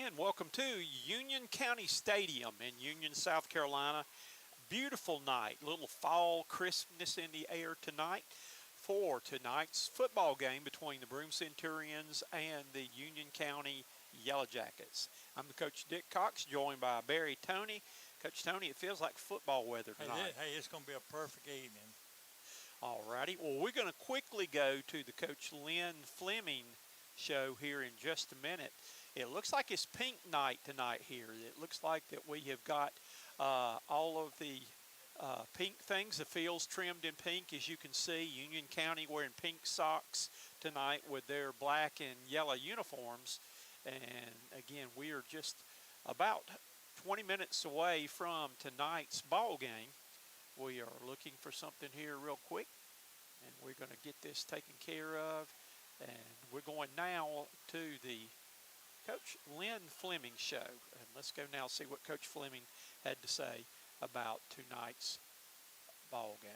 And welcome to Union County Stadium in Union, South Carolina. Beautiful night, little fall crispness in the air tonight for tonight's football game between the Broome Centurions and the Union County Yellow Jackets. I'm the Coach Dick Cox, joined by Barry Tony. Coach Tony, it feels like football weather tonight. Hey, it's going to be a perfect evening. All righty. Well, we're going to quickly go to the Coach Lynn Fleming show here in just a minute. It looks like it's pink night tonight here. It looks like that we have got all of the pink things, the fields trimmed in pink, as you can see. Union County wearing pink socks tonight with their black and yellow uniforms. And again, we are just about 20 minutes away from tonight's ball game. We are looking for something here real quick, and we're going to get this taken care of. And we're going now to the Coach Lynn Fleming show. And let's go now see what Coach Fleming had to say about tonight's ball game.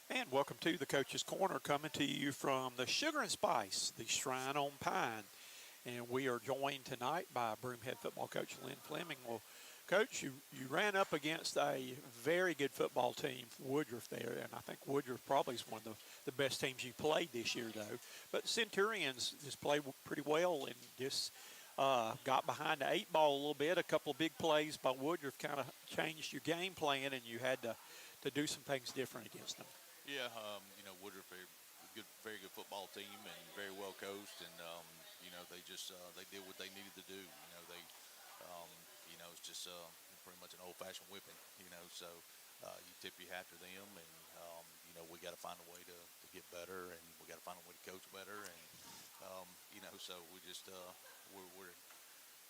And welcome to the Coach's Corner, coming to you from the Sugar and Spice, the Shrine on Pine. And we are joined tonight by Broome head football coach Lynn Fleming. Well, Coach, you ran up against a very good football team, Woodruff there, and I think Woodruff probably is one of the best teams you played this year, though. But Centurions just played pretty well and just got behind the 8 ball a little bit. A couple of big plays by Woodruff kind of changed your game plan, and you had to do some things different against them. Yeah, Woodruff, very good football team and very well coached, and they just they did what they needed to do. It's just pretty much an old-fashioned whipping. So you tip your hat to them, and we got to find a way to get better, and we got to find a way to coach better, and so we just we're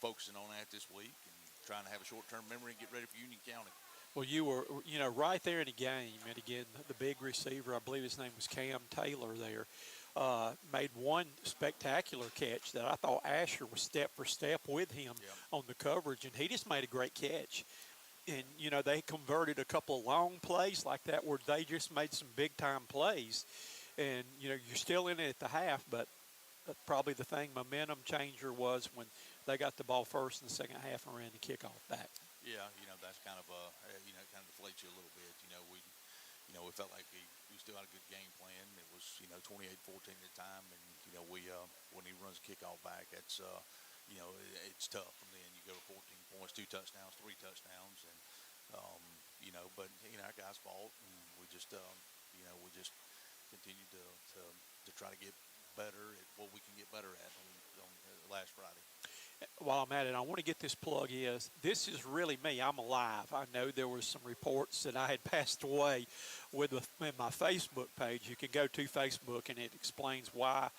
focusing on that this week and trying to have a short-term memory and get ready for Union County. Well, you were, right there in the game. And again, the big receiver, I believe his name was Cam Taylor there, made one spectacular catch that I thought Asher was step for step with him on the coverage, and he just made a great catch. And, they converted a couple of long plays like that where they just made some big-time plays. And, you're still in it at the half, but probably the momentum changer was when they got the ball first in the second half and ran the kickoff back. Yeah, that's kind of kind of deflates you a little bit. We felt like we still had a good game plan. It was 28-14 at the time, and when he runs kickoff back, it's it's tough. And then you go 14 points, 2 touchdowns, 3 touchdowns, and but our guys fought, and we just continued to try to get better at what we can get better at on last Friday. While I'm at it, I want to get this plug is, this is really me. I'm alive. I know there was some reports that I had passed away in my Facebook page. You can go to Facebook, and it explains why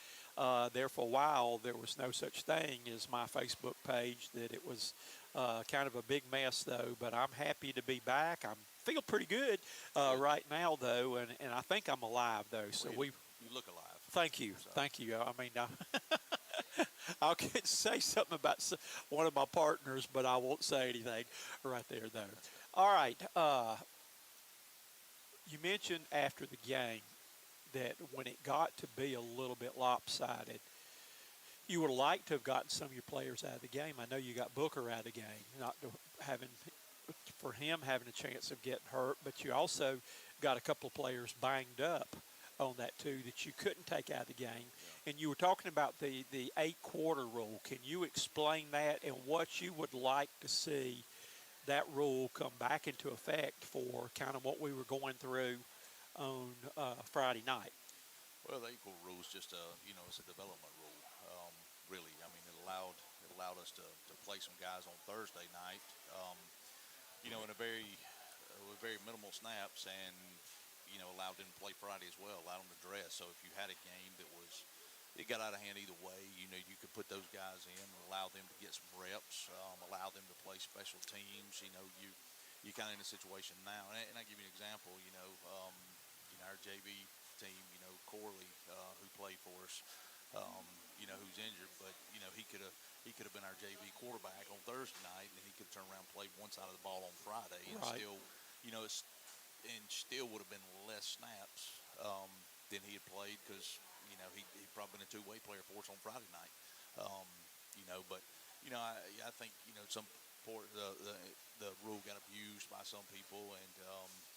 there for a while there was no such thing as my Facebook page, that it was kind of a big mess, though. But I'm happy to be back. I feel pretty good right now, though, and I think I'm alive, though. So you look alive. Thank you. So. Thank you. I mean, I could say something about one of my partners, but I won't say anything right there, though. All right. You mentioned after the game that when it got to be a little bit lopsided, you would like to have gotten some of your players out of the game. I know you got Booker out of the game, not having a chance of getting hurt, but you also got a couple of players banged up on that too that you couldn't take out of the game. Yeah. And you were talking about the 8-quarter rule. Can you explain that and what you would like to see that rule come back into effect for kind of what we were going through on Friday night? Well, the 8-quarter rule is just it's a development rule. Really, I mean, it allowed us to play some guys on Thursday night. In a very minimal snaps, and allowed them to play Friday as well, allowed them to dress. So if you had a game that was it got out of hand either way. You know, you could put those guys in and allow them to get some reps, allow them to play special teams. You know, you kind of in a situation now, and I give you an example. You know, our JV team. You know, Corley, who played for us. You know, who's injured, but you know he could have been our JV quarterback on Thursday night, and he could turn around and play one side of the ball on Friday, and Right. still, you know, still would have been less snaps than he had played because you know he probably been a two-way player for us on Friday night. Um, you know, but you know I think you know the rule got abused by some people, and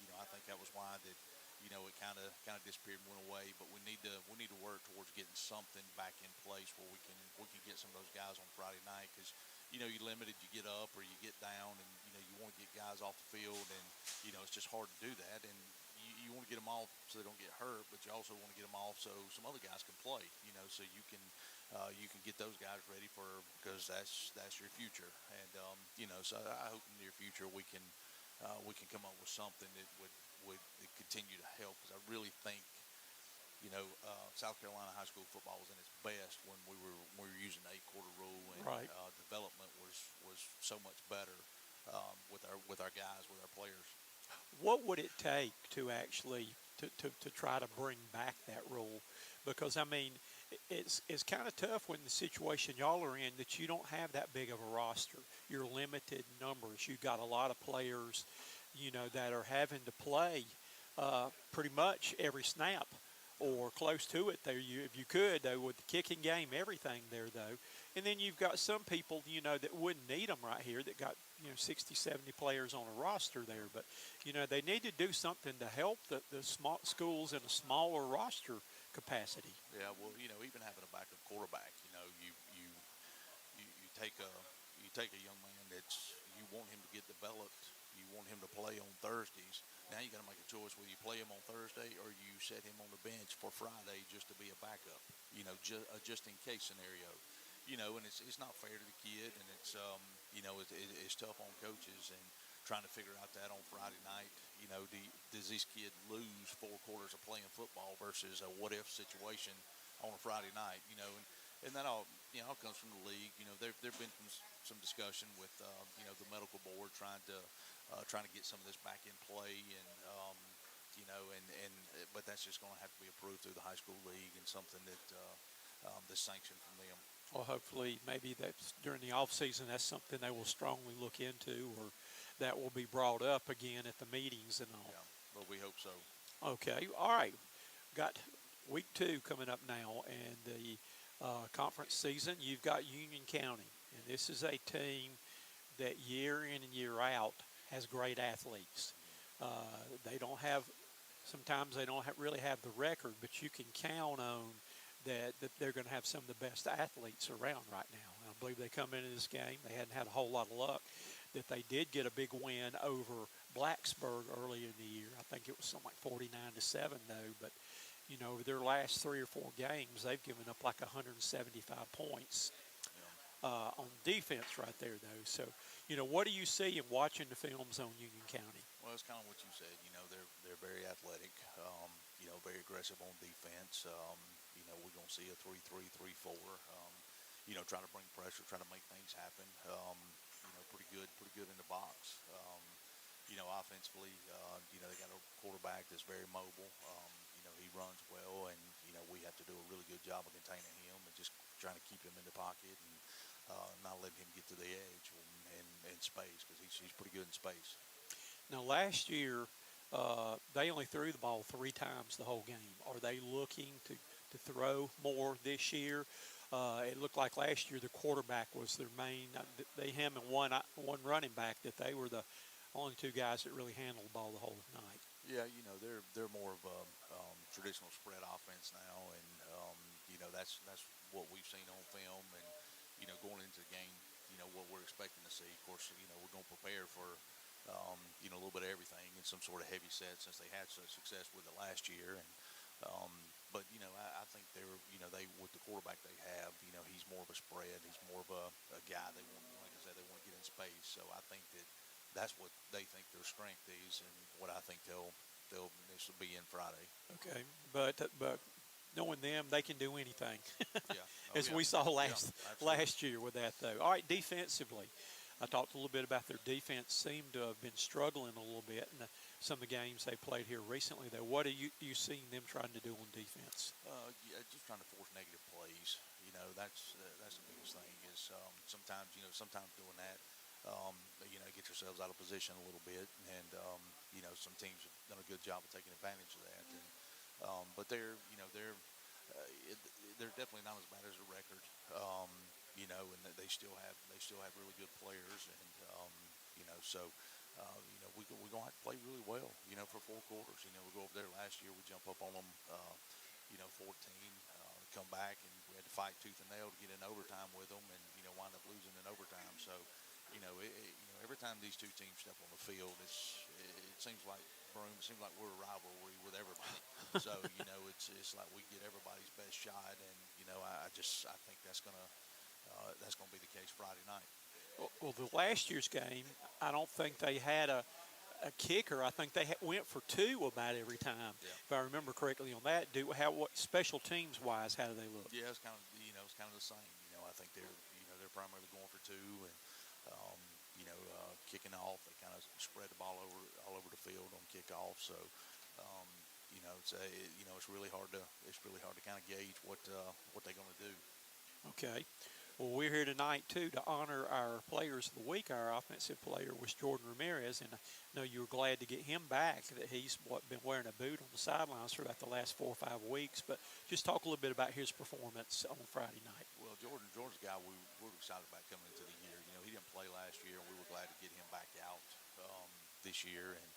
you know I think that was why that you know it kind of disappeared and went away. But we need to work towards getting something back in place where we can get some of those guys on Friday night because you know, you're limited. You get up or you get down, and you know you want to get guys off the field, and you know it's just hard to do that. And you want to get them off so they don't get hurt, but you also want to get them off so some other guys can play. You know, so you can get those guys ready because that's your future. And you know, so I hope in the near future we can come up with something that would continue to help because I really think you know, South Carolina high school football was in its best when we were using the 8-quarter rule, and Right. development was so much better with our guys, with our players. What would it take to actually to try to bring back that rule? Because I mean, it's kind of tough when the situation y'all are in that you don't have that big of a roster. You're limited numbers. You've got a lot of players, you know, that are having to play pretty much every snap or close to it there. If you could, though, with the kicking game, everything there, though. And then you've got some people, you know, that wouldn't need them right here that got, you know, 60, 70 players on a roster there. But, you know, they need to do something to help the small schools in a smaller roster capacity. Yeah, well, you know, even having a backup quarterback, you know, you take a young man you want him to get developed, you want him to play on Thursdays. Now you got to make a choice whether you play him on Thursday or you set him on the bench for Friday just to be a backup. You know, just in case scenario. You know, and it's not fair to the kid, and it's you know it's tough on coaches and trying to figure out that on Friday night. You know, does this kid lose 4 quarters of playing football versus a what if situation on a Friday night? You know, and that all comes from the league. You know, there've been some discussion with you know the medical board trying to get some of this back in play, and you know, but that's just going to have to be approved through the high school league and something that that's sanctioned from them. Well, hopefully, maybe that's during the off season. That's something they will strongly look into, or that will be brought up again at the meetings and all. Yeah, but we hope so. Okay, all right. Got week 2 coming up now, and the conference season. You've got Union County, and this is a team that year in and year out has great athletes. They don't have. Sometimes they don't really have the record, but you can count on that they're going to have some of the best athletes around right now. And I believe they come into this game. They hadn't had a whole lot of luck. That they did get a big win over Blacksburg early in the year. I think it was something like 49-7 though. But you know, over their last 3 or 4 games, they've given up like 175 points on defense right there though. So you know, what do you see in watching the films on Union County? Well, it's kind of what you said. You know, they're very athletic. You know, very aggressive on defense. You know, we're gonna see a 3-3, 3-4. You know, trying to bring pressure, trying to make things happen. You know, pretty good in the box. You know, offensively, you know, they got a quarterback that's very mobile. You know, he runs well, and you know, we have to do a really good job of containing him and just trying to keep him in the pocket and not letting him get to the edge and space because he's pretty good in space. Now, last year, they only threw the ball 3 times the whole game. Are they looking to throw more this year? It looked like last year the quarterback was their main. Him and one running back, that they were the only 2 guys that really handled the ball the whole night. Yeah, you know, they're more of a traditional spread offense now, and you know that's what we've seen on film, and you know, going into the game, you know, what we're expecting to see. Of course, you know, we're going to prepare for you know, a little bit of everything and some sort of heavy set since they had such success with it last year. And but you know, I think you know, they with the quarterback they have, you know, he's more of a spread. He's more of a guy they want, like I said, they want to get in space. So I think that's what they think their strength is, and what I think they'll this will be in Friday. Okay, but knowing them, they can do anything, Yeah. Oh, as yeah. we saw Yeah. Absolutely. last year with that though. All right, defensively, I talked a little bit about their defense. Seemed to have been struggling a little bit in some of the games they played here recently. Though, what are you seeing them trying to do on defense? Yeah, just trying to force negative plays. That's the biggest thing. Is sometimes sometimes doing that, get yourselves out of position a little bit, and some teams have done a good job of taking advantage of that. And but they're definitely not as bad as a record. And they still have really good players, and so. We're going to have to play really well, for 4 quarters. We go over there last year, we jump up on them, 14, come back, and we had to fight tooth and nail to get in overtime with them, and, wind up losing in overtime. So, every time these two teams step on the field, it seems like Broome, it seems like we're a rivalry with everybody. So, it's like we get everybody's best shot, and, I think that's gonna be the case Friday night. Well, the last year's game, I don't think they had a kicker. I think they went for two about every time, Yeah. if I remember correctly on that. What special teams wise, how do they look? Yeah, it's kind of the same. I think they're primarily going for two, and kicking off. They kind of spread the ball all over the field on kickoff. So, it's really hard to kind of gauge what they're going to do. Okay. Well, we're here tonight, too, to honor our Players of the Week. Our offensive player was Jordan Ramirez, and I know you were glad to get him back, that he's been wearing a boot on the sidelines for about the last 4 or 5 weeks. But just talk a little bit about his performance on Friday night. Well, Jordan's a guy we were excited about coming into the year. He didn't play last year, and we were glad to get him back out this year. And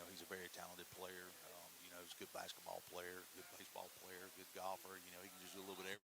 he's a very talented player. He's a good basketball player, good baseball player, good golfer. He can just do a little bit of everything.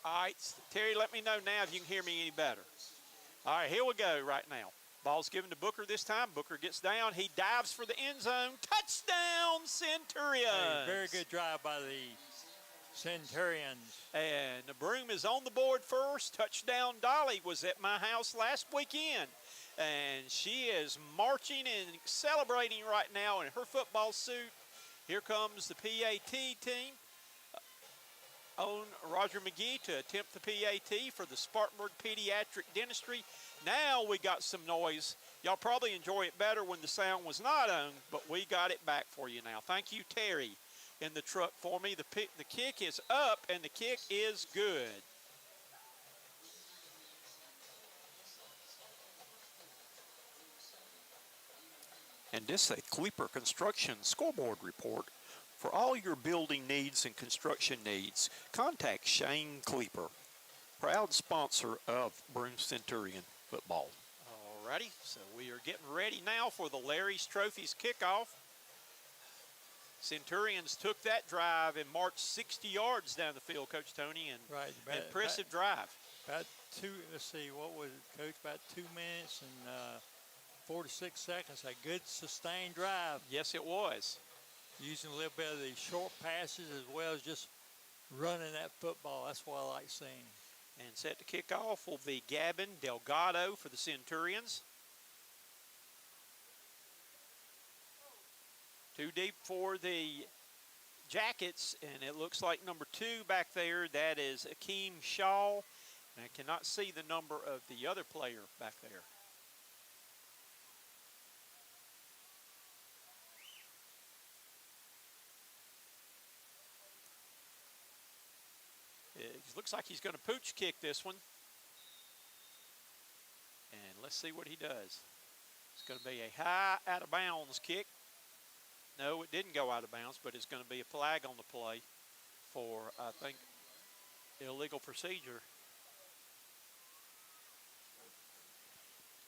All right, Terry, let me know now if you can hear me any better. All right, here we go right now. Ball's given to Booker this time. Booker gets down. He dives for the end zone. Touchdown, Centurions. Hey, very good drive by the Centurions. And the Broome is on the board first. Touchdown Dolly was at my house last weekend. And she is marching and celebrating right now in her football suit. Here comes the PAT team on Roger McGee to attempt the PAT for the Spartanburg Pediatric Dentistry. Now we got some noise. Y'all probably enjoy it better when the sound was not on, but we got it back for you now. Thank you, Terry, in the truck for me. The kick is up, and the kick is good. And this is a Kleeper Construction scoreboard report. For all your building needs and construction needs, contact Shane Kleeper, proud sponsor of Broome Centurion football. Alrighty, so we are getting ready now for the Larry's Trophies kickoff. Centurions took that drive and marched 60 yards down the field, Coach Tony, and Right, impressive drive. About let's see, what was it, Coach? About 2 minutes and 46 seconds. A good sustained drive. Yes, it was. Using a little bit of the short passes as well as just running that football. That's what I like seeing. And set to kick off will be Gavin Delgado for the Centurions. Too deep for the Jackets, and it looks like number 2 back there. That is Akeem Shaw. And I cannot see the number of the other player back there. It looks like he's going to pooch kick this one. And let's see what he does. It's going to be a high out of bounds kick. No, it didn't go out of bounds, but it's going to be a flag on the play for, I think, illegal procedure.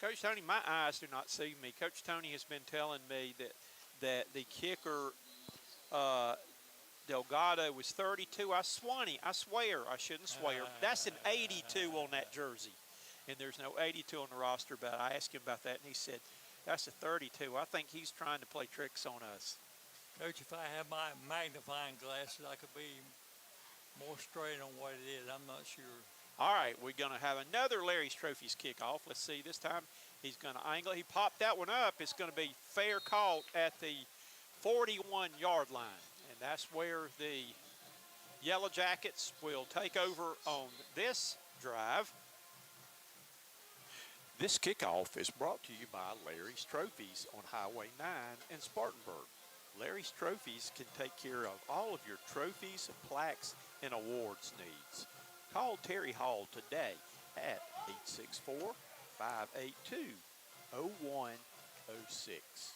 Coach Tony, my eyes do not see me. Coach Tony has been telling me that the kicker, Delgado, was 32. I swear, I shouldn't swear. That's an 82 on that jersey. And there's no 82 on the roster, but I asked him about that, and he said, that's a 32. I think he's trying to play tricks on us. Coach, if I had my magnifying glasses, I could be more straight on what it is. I'm not sure. All right, we're going to have another Larry's Trophies kickoff. Let's see, this time he's going to angle. He popped that one up. It's going to be fair caught at the 41-yard line. And that's where the Yellow Jackets will take over on this drive. This kickoff is brought to you by Larry's Trophies on Highway 9 in Spartanburg. Larry's Trophies can take care of all of your trophies, plaques, and awards needs. Call Terry Hall today at 864-582-0106.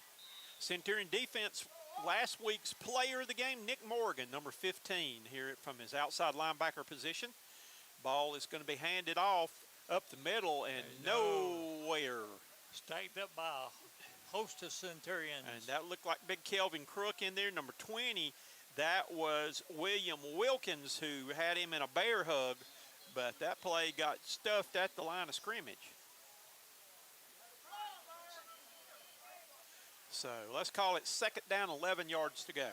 Centurion defense, last week's player of the game, Nick Morgan, number 15, here from his outside linebacker position. Ball is going to be handed off up the middle and nowhere. Stacked up by a host of Centurions. And that looked like big Kelvin Crook in there, number 20. That was William Wilkins who had him in a bear hug, but that play got stuffed at the line of scrimmage. So let's call it second down, 11 yards to go.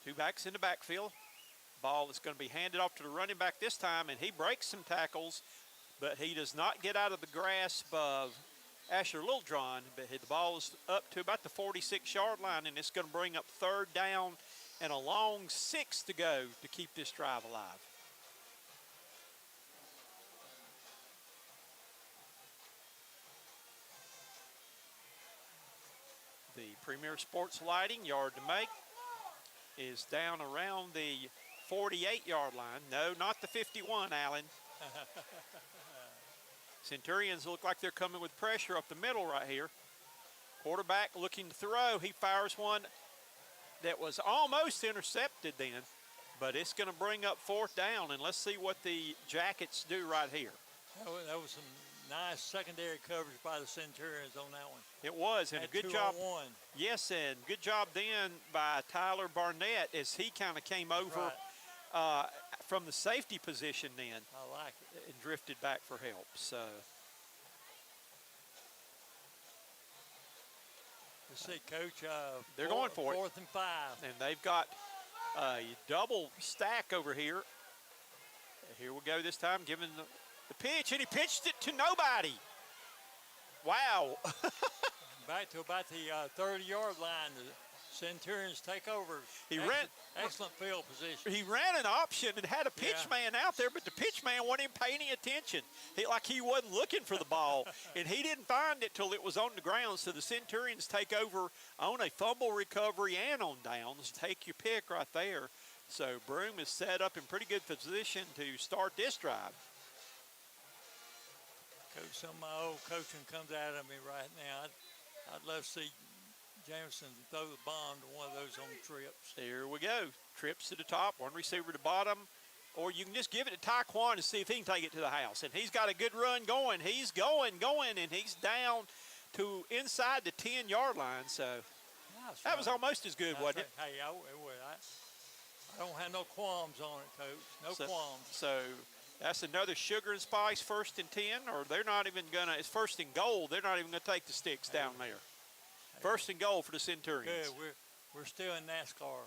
Two backs in the backfield. Ball is going to be handed off to the running back this time, and he breaks some tackles, but he does not get out of the grasp of Asher Littlejohn. But the ball is up to about the 46-yard line, and it's going to bring up third down and a long 6 to go to keep this drive alive. The Premier Sports Lighting, yard to make, is down around the 48-yard line. No, not the 51, Allen. Centurions look like they're coming with pressure up the middle right here. Quarterback looking to throw. He fires one that was almost intercepted then, but it's going to bring up fourth down, and let's see what the Jackets do right here. That was some nice secondary coverage by the Centurions on that one. It was, and a At good job. 2-on-1. Yes, and good job then by Tyler Barnett as he kind of came over from the safety position then I like it. and drifted back for help. So Let's see, Coach. They're going for it. 4th and 5. and they've got a double stack over here. Here we go this time, giving the pitch, and he pitched it to nobody. Wow. Back to about the 30-yard line. The Centurions take over. He ran. Excellent field position. He ran an option and had a pitch man out there, but the pitch man wasn't even paying any attention. He wasn't looking for the ball, and he didn't find it till it was on the ground. So the Centurions take over on a fumble recovery and on downs. Take your pick right there. So Broome is set up in pretty good position to start this drive. Coach, some of my old coaching comes out of me right now. I'd love to see Jameson throw the bomb to one of those on trips. There we go. Trips to the top, one receiver to bottom. Or you can just give it to Taekwon and see if he can take it to the house. And he's got a good run going. He's going, and he's down to inside the 10-yard line. So that was almost as good, wasn't it? Hey, I don't have no qualms on it, Coach. No qualms. So that's another sugar and spice 1st and 10, or they're not even going to, it's 1st and goal. They're not even going to take the sticks down there. 1st and goal for the Centurions. Good. We're still in NASCAR.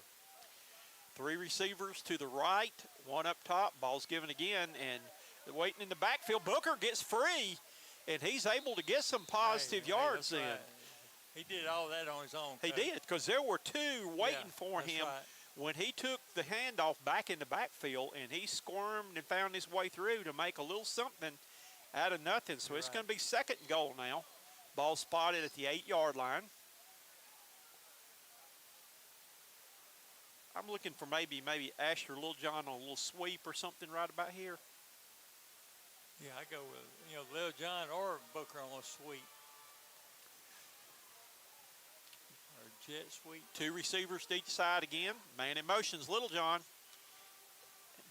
3 receivers to the right, 1 up top. Ball's given again, and waiting in the backfield. Booker gets free, and he's able to get some positive yards in. Right. He did all that on his own. He did, because there were 2 waiting for him when he took the handoff back in the backfield, and he squirmed and found his way through to make a little something out of nothing. So it's going to be 2nd and goal now. Ball spotted at the 8-yard line. I'm looking for maybe Asher Littlejohn on a little sweep or something right about here. Yeah, I go with, Lil John or Booker on a sweep. Or jet sweep. 2 receivers to each side again. Man in motion's Littlejohn.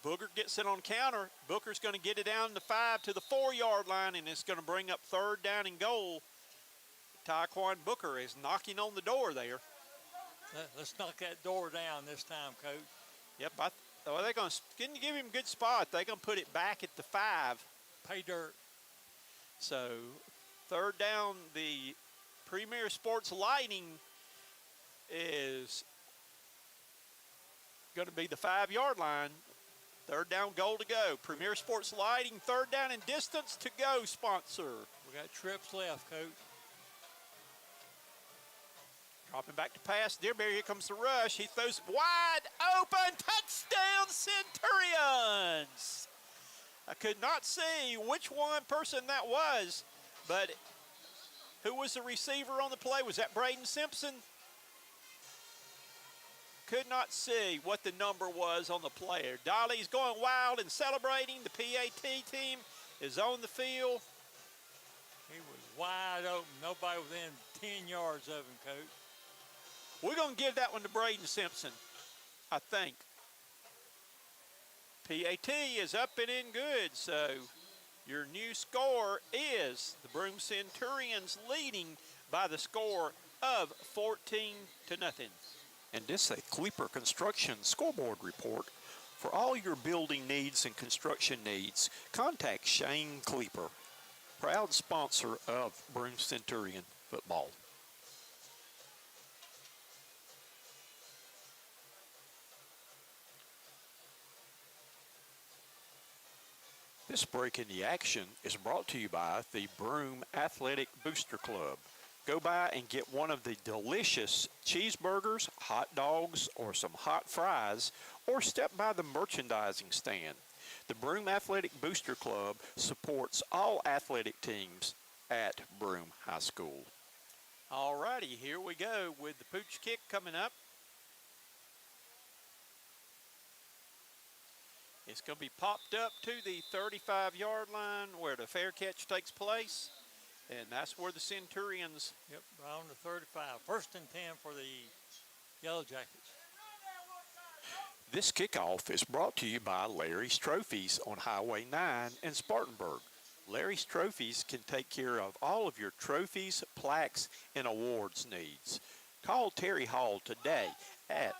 Booker gets it on counter. Booker's going to get it down the 5 to the 4-yard line, and it's going to bring up 3rd down and goal. Taekwon Booker is knocking on the door there. Let's knock that door down this time, Coach. Yep, they're going to give him a good spot. They're going to put it back at the 5. Pay dirt. So 3rd down, the Premier Sports Lighting is going to be the 5-yard line. 3rd down, goal to go. Premier Sports Lighting, 3rd down and distance to go sponsor. We got trips left, Coach. Dropping back to pass. Dearberry, here comes the rush. He throws wide open. Touchdown, Centurions. I could not see which one person that was, but who was the receiver on the play? Was that Braden Simpson? Could not see what the number was on the player. Dolly's going wild and celebrating. The PAT team is on the field. He was wide open. Nobody within 10 yards of him, Coach. We're going to give that one to Braden Simpson, I think. PAT is up and in good, so your new score is the Broome Centurions leading by the score of 14-0. And this is a Kleeper Construction scoreboard report. For all your building needs and construction needs, contact Shane Kleeper, proud sponsor of Broome Centurion football. This break in the action is brought to you by the Broome Athletic Booster Club. Go by and get one of the delicious cheeseburgers, hot dogs, or some hot fries, or step by the merchandising stand. The Broome Athletic Booster Club supports all athletic teams at Broome High School. All righty, here we go with the pooch kick coming up. It's going to be popped up to the 35-yard line where the fair catch takes place. And that's where the Centurions. Yep, right on the 35. 1st and 10 for the Yellow Jackets. This kickoff is brought to you by Larry's Trophies on Highway 9 in Spartanburg. Larry's Trophies can take care of all of your trophies, plaques, and awards needs. Call Terry Hall today at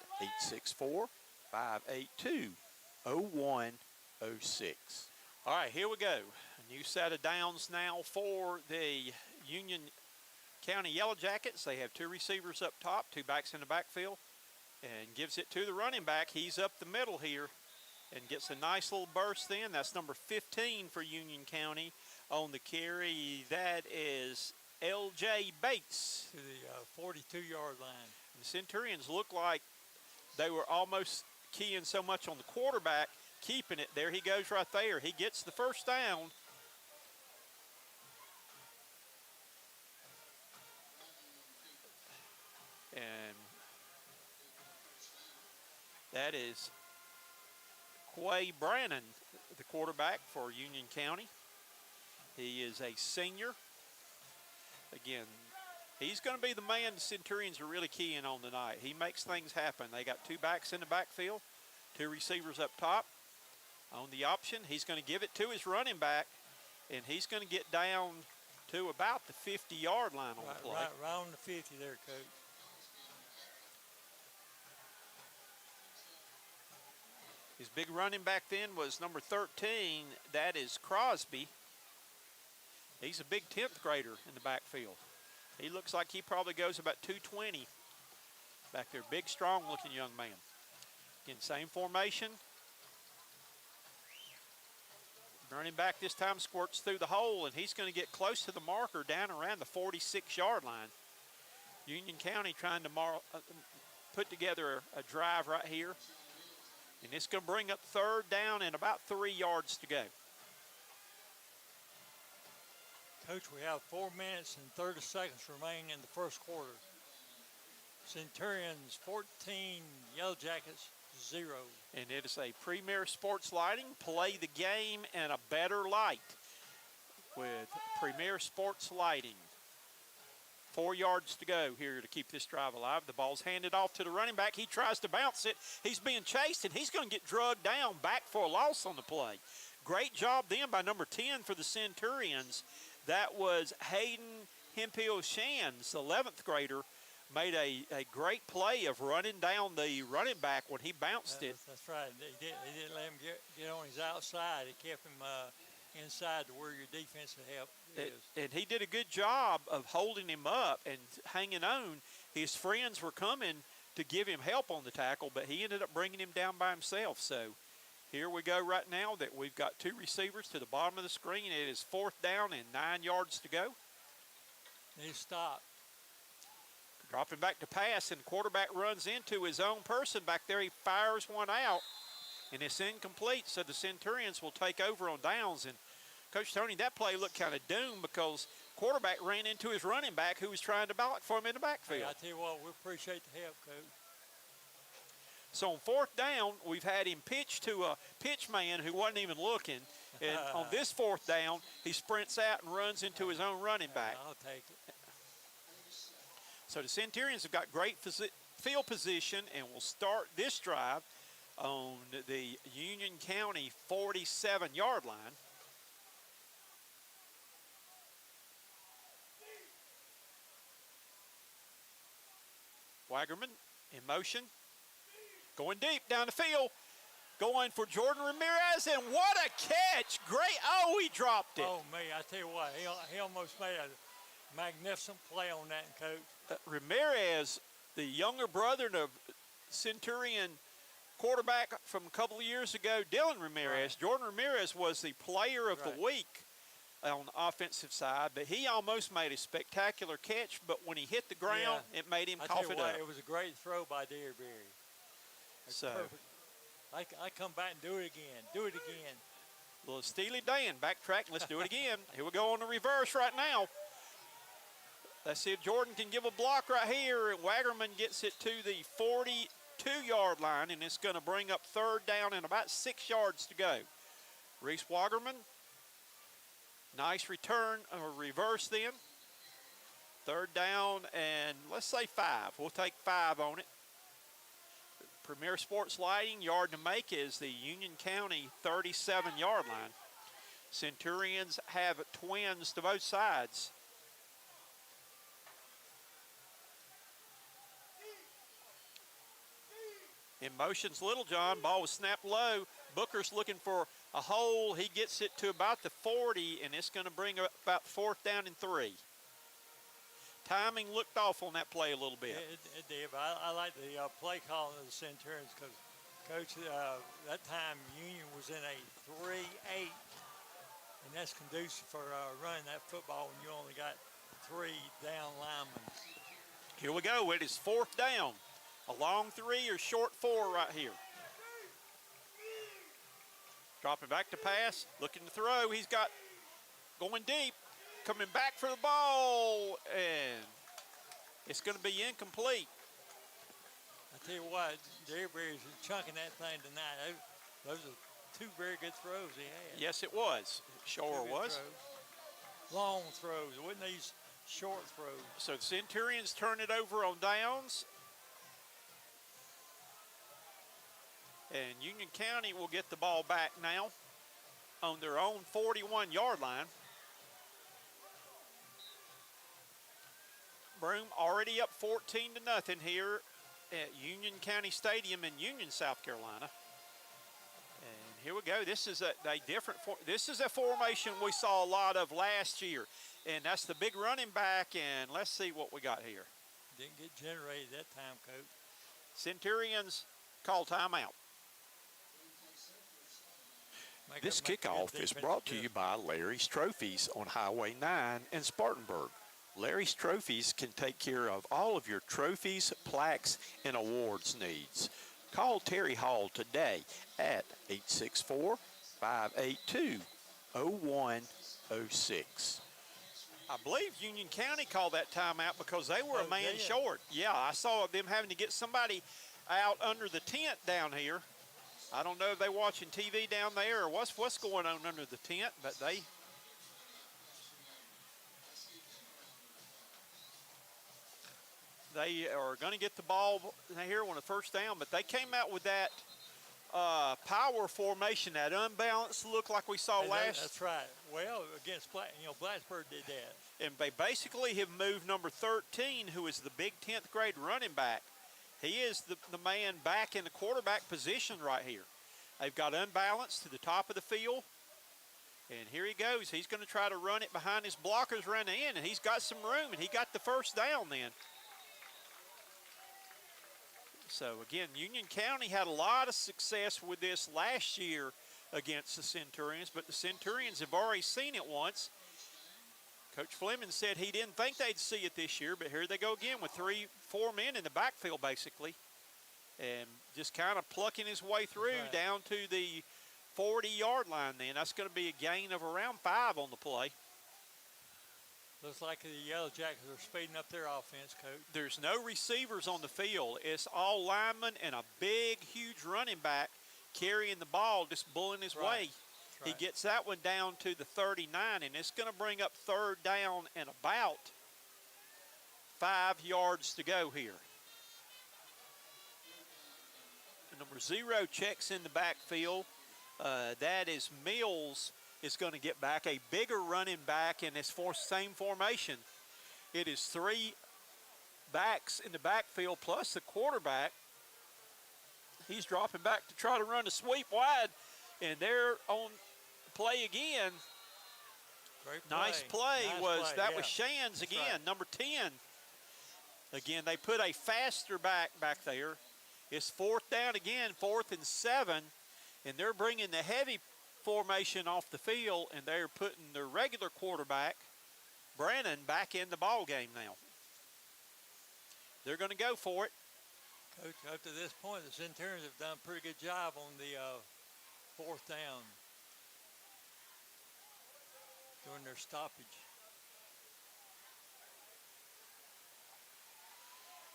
864-582-0106. All right, here we go. A new set of downs now for the Union County Yellow Jackets. They have two receivers up top, two backs in the backfield, and gives it to the running back. He's up the middle here and gets a nice little burst in. That's number 15 for Union County on the carry. That is L.J. Bates. To the 42-yard line. The Centurions look like they were almost keying so much on the quarterback, keeping it. There he goes right there. He gets the first down. And that is Quay Brannon, the quarterback for Union County. He is a senior. Again, he's going to be the man the Centurions are really keying on tonight. He makes things happen. They got two backs in the backfield, two receivers up top. On the option, he's going to give it to his running back, and he's going to get down to about the 50-yard line on the play. Right on the 50 there, Coach. His big running back then was number 13. That is Crosby. He's a big 10th grader in the backfield. He looks like he probably goes about 220 back there. Big, strong-looking young man. Again, same formation. Running back this time squirts through the hole, and he's going to get close to the marker down around the 46-yard line. Union County trying to put together a drive right here. And it's going to bring up third down and about 3 yards to go. Coach, we have 4 minutes and 30 seconds remaining in the first quarter. Centurions 14, Yellow Jackets 0. And it is a Premier Sports Lighting. Play the game in a better light with Premier Sports Lighting. 4 yards to go here to keep this drive alive. The ball's handed off to the running back. He tries to bounce it. He's being chased, and he's going to get drugged down back for a loss on the play. Great job then by number 10 for the Centurions. That was Hayden Hemphill-Shands, the 11th grader, made a great play of running down the running back when he bounced it. That's right. He didn't let him get on his outside. It kept him inside to where your defensive help is. And he did a good job of holding him up and hanging on. His friends were coming to give him help on the tackle, but he ended up bringing him down by himself. So here we go right now that we've got two receivers to the bottom of the screen. It is 4th down and 9 yards to go. They stop. Dropping back to pass, and the quarterback runs into his own person back there. He fires one out, and it's incomplete, so the Centurions will take over on downs. And Coach Tony, that play looked kind of doomed because quarterback ran into his running back who was trying to block for him in the backfield. Hey, I tell you what, we appreciate the help, Coach. So on 4th down, we've had him pitch to a pitch man who wasn't even looking. And on this 4th down, he sprints out and runs into his own running back. I'll take it. So the Centurions have got great field position and will start this drive on the Union County 47-yard line. Wagerman in motion. Going deep down the field. Going for Jordan Ramirez, and what a catch. Great. Oh, he dropped it. Oh, me, I tell you what, he almost made a magnificent play on that, Coach. Ramirez, the younger brother of Centurion quarterback from a couple of years ago, Dylan Ramirez. Right. Jordan Ramirez was the player of the week on the offensive side, but he almost made a spectacular catch, but when he hit the ground, it made him cough it up. It was a great throw by Dearberry. So perfect. I come back and do it again. Do it again. Little Steely Dan, backtrack. Let's do it again. Here we go on the reverse right now. Let's see if Jordan can give a block right here. And Wagerman gets it to the 42-yard line, and it's going to bring up 3rd down and about 6 yards to go. Reese Wagerman, nice return, reverse then. 3rd down and let's say 5. We'll take 5 on it. Premier Sports Lighting, yard to make is the Union County 37-yard line. Centurions have twins to both sides. In motion's Little John. Ball was snapped low. Booker's looking for a hole. He gets it to about the 40, and it's going to bring about 4th down and 3. Timing looked off on that play a little bit. It did, but I like the play call of the Centurions because, Coach, that time Union was in a 3-8, and that's conducive for running that football when you only got 3 down linemen. Here we go. It is 4th down. A long 3 or short 4 right here. Dropping back to pass, looking to throw. He's got going deep, coming back for the ball, and it's going to be incomplete. I tell you what, Derryberry's chunking that thing tonight. Those are 2 very good throws he had. Yes, it was. It sure was. Throws. Long throws. It wasn't these short throws. So the Centurions turn it over on downs. And Union County will get the ball back now on their own 41-yard line. Broome already up 14-0 here at Union County Stadium in Union, South Carolina. And here we go. This is this is a formation we saw a lot of last year, and that's the big running back. And let's see what we got here. Didn't get generated that time, Coach. Centurions call timeout. This kickoff is brought to you by Larry's Trophies on Highway 9 in Spartanburg. Larry's Trophies can take care of all of your trophies, plaques, and awards needs. Call Terry Hall today at 864-582-0106. I believe Union County called that timeout because they were a man short. Yeah, I saw them having to get somebody out under the tent down here. I don't know if they're watching TV down there or what's going on under the tent, but they are going to get the ball here on the 1st down, but they came out with that power formation, that unbalanced look like we saw last. That's right. Well, against Blacksburg did that. And they basically have moved number 13, who is the big 10th grade running back. He is the man back in the quarterback position right here. They've got unbalanced to the top of the field. And here he goes. He's going to try to run it behind his blockers around the end, and he's got some room, and he got the 1st down then. So, again, Union County had a lot of success with this last year against the Centurions, but the Centurions have already seen it once. Coach Fleming said he didn't think they'd see it this year, but here they go again with 3-4 men in the backfield, basically, and just kind of plucking his way through down to the 40-yard line then. That's going to be a gain of around 5 on the play. Looks like the Yellow Jackets are speeding up their offense, Coach. There's no receivers on the field. It's all linemen and a big, huge running back carrying the ball, just bulling his way. He gets that one down to the 39, and it's going to bring up 3rd down and about 5 yards to go here. Number 0 checks in the backfield. That is Mills is going to get back, a bigger running back in this same formation. It is 3 backs in the backfield plus the quarterback. He's dropping back to try to run a sweep wide, and they're on play again. Great play. Nice play. That was yeah. Shands again, number 10. Again, they put a faster back there. It's 4th down again, 4th and 7, and they're bringing the heavy formation off the field, and they're putting their regular quarterback, Brennan, back in the ball game now. They're going to go for it. Coach, up to this point, the Centurions have done a pretty good job on the 4th down during their stoppage.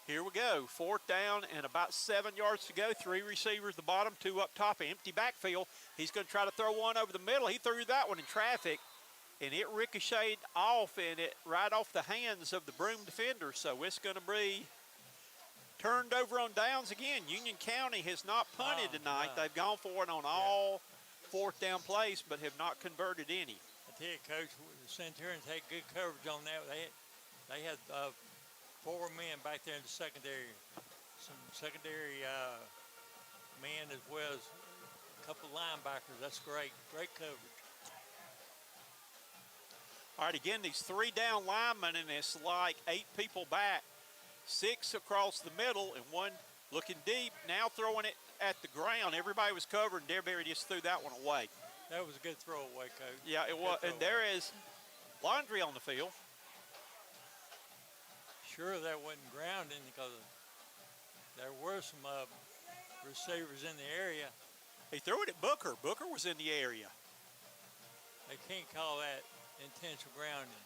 Here we go, 4th down and about 7 yards to go. 3 receivers, the bottom, 2 up top, empty backfield. He's going to try to throw one over the middle. He threw that one in traffic, and it ricocheted off, and it right off the hands of the Broome defender. So it's going to be turned over on downs again. Union County has not punted tonight. No. They've gone for it on all fourth down plays, but have not converted any. I tell you, Coach, the Centurions had good coverage on that. They had 4 men back there in the secondary, some secondary men as well as a couple linebackers. That's great coverage. All right, again, these 3 down linemen, and it's like 8 people back, 6 across the middle, and 1 looking deep, now throwing it at the ground. Everybody was covered, and Derberry just threw that one away. That was a good throwaway, Coach. Yeah, it was, and there is laundry on the field. Sure, that wasn't grounding because there were some receivers in the area. He threw it at Booker. Booker was in the area. They can't call that intentional grounding.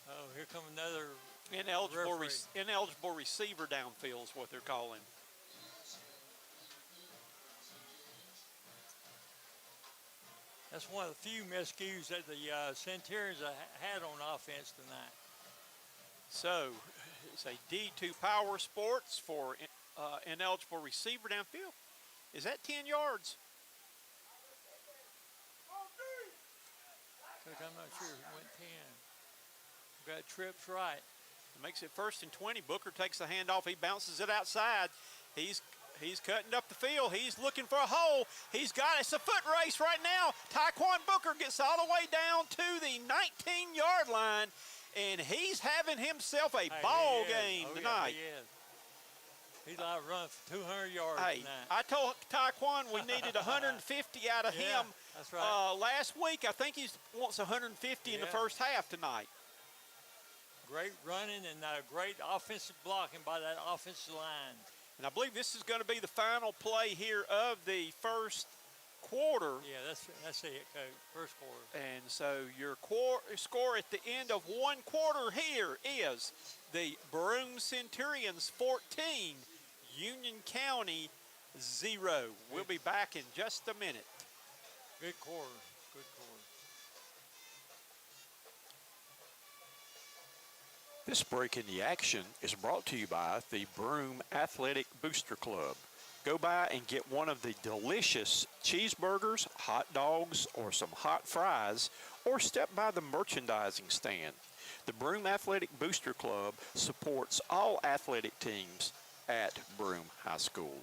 Oh, here come another ineligible receiver downfield is what they're calling. That's one of the few miscues that the Centurions had on offense tonight. So it's a D2 Power Sports for ineligible receiver downfield. Is that 10 yards? Coach, I'm not sure if it went 10. Got trips right. It makes it 1st and 20. Booker takes the handoff. He bounces it outside. He's cutting up the field. He's looking for a hole. He's got it. It's a foot race right now. Taekwon Booker gets all the way down to the 19-yard line, and he's having himself a ball game tonight. Yeah, he is. He's like running for 200 yards tonight. I told Taekwon we needed 150 out of him that's right. last week. I think he wants 150 in the first half tonight. Great running and great offensive blocking by that offensive line. And I believe this is going to be the final play here of the first quarter. Yeah, that's it, Coach. First quarter. And so your score at the end of one quarter here is the Broome Centurions 14, Union County 0. We'll be back in just a minute. Good quarter. Good quarter. This break in the action is brought to you by the Broome Athletic Booster Club. Go by and get one of the delicious cheeseburgers, hot dogs, or some hot fries, or step by the merchandising stand. The Broome Athletic Booster Club supports all athletic teams at Broome High School.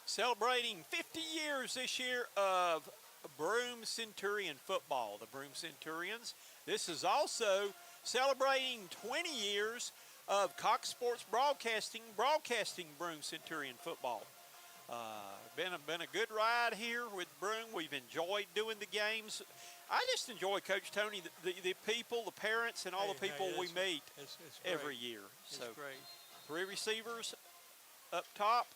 Celebrating 50 years this year of Broome Centurion football. The Broome Centurions. This is also celebrating 20 years of Cox Sports broadcasting Broome Centurion football. Been a good ride here with Broome. We've enjoyed doing the games. I just enjoy, Coach Tony, the people, the parents, and all the people we meet every year. It's so great. 3 receivers up top.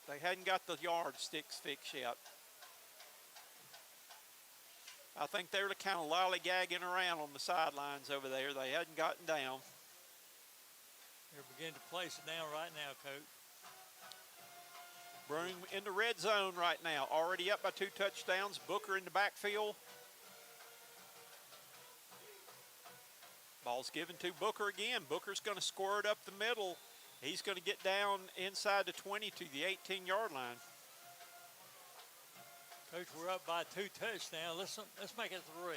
They hadn't got the yardsticks fixed yet. I think they were kind of lollygagging around on the sidelines over there. They hadn't gotten down. They're beginning to place it down right now, Coach. Broome in the red zone right now. Already up by 2 touchdowns. Booker in the backfield. Ball's given to Booker again. Booker's going to squirt up the middle. He's going to get down inside the 20 to the 18-yard line. Coach, we're up by 2 touchdowns. Let's make it 3.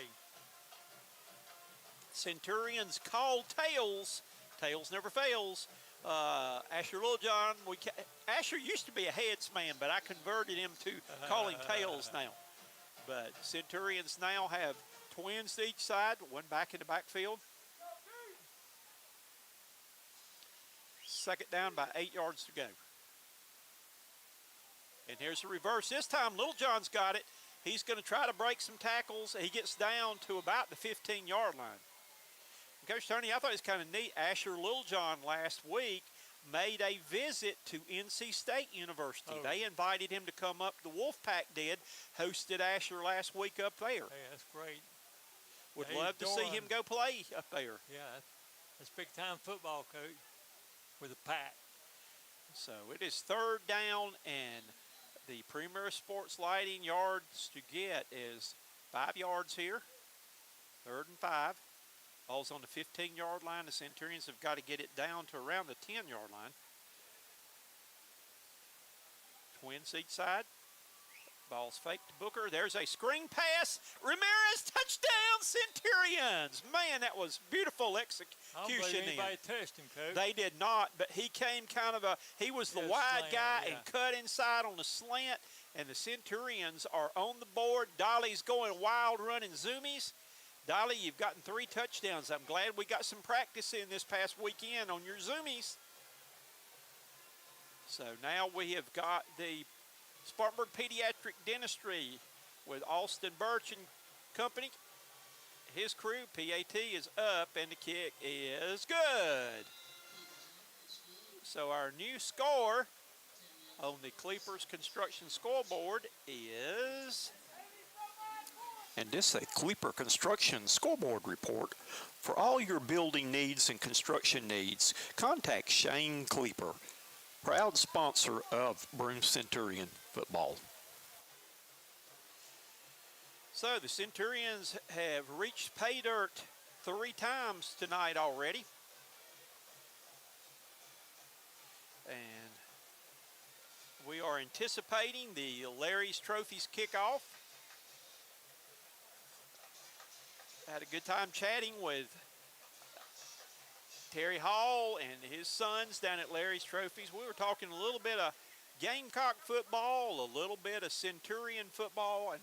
Centurions call tails. Tails never fails. Asher Littlejohn. Asher used to be a heads man, but I converted him to calling tails now. But Centurions now have twins to each side. One back in the backfield. 2nd down by 8 yards to go. And here's the reverse. This time, Littlejohn's got it. He's going to try to break some tackles. He gets down to about the 15-yard line. And Coach Tony, I thought it was kind of neat. Asher Littlejohn last week made a visit to NC State University. Oh. They invited him to come up. The Wolfpack did. Hosted Asher last week up there. Hey, that's great. Would love to see him go play up there. Yeah, that's big-time football, Coach, with a pack. So it is 3rd down, and the Premier Sports Lighting yards to get is 5 yards here. 3rd and 5. Ball's on the 15-yard line. The Centurions have got to get it down to around the 10-yard line. Twins each side. Ball's faked to Booker. There's a screen pass. Ramirez, touchdown, Centurions. Man, that was beautiful execution. I don't believe anybody touched him, Coach. They did not, but he came kind of he was the wide slant, guy yeah. and cut inside on the slant, and the Centurions are on the board. Dolly's going wild running zoomies. Dolly, you've gotten 3 touchdowns. I'm glad we got some practice in this past weekend on your zoomies. So now we have got the Spartanburg Pediatric Dentistry with Austin Birch and company. His crew, PAT, is up, and the kick is good. So our new score on the Cleepers Construction scoreboard is... And this is a Cleeper Construction scoreboard report. For all your building needs and construction needs, contact Shane Cleeper, proud sponsor of Broome Centurion football. So the Centurions have reached pay dirt 3 times tonight already. And we are anticipating the Larry's Trophies kickoff. Had a good time chatting with Terry Hall and his sons down at Larry's Trophies. We were talking a little bit of Gamecock football, a little bit of Centurion football, and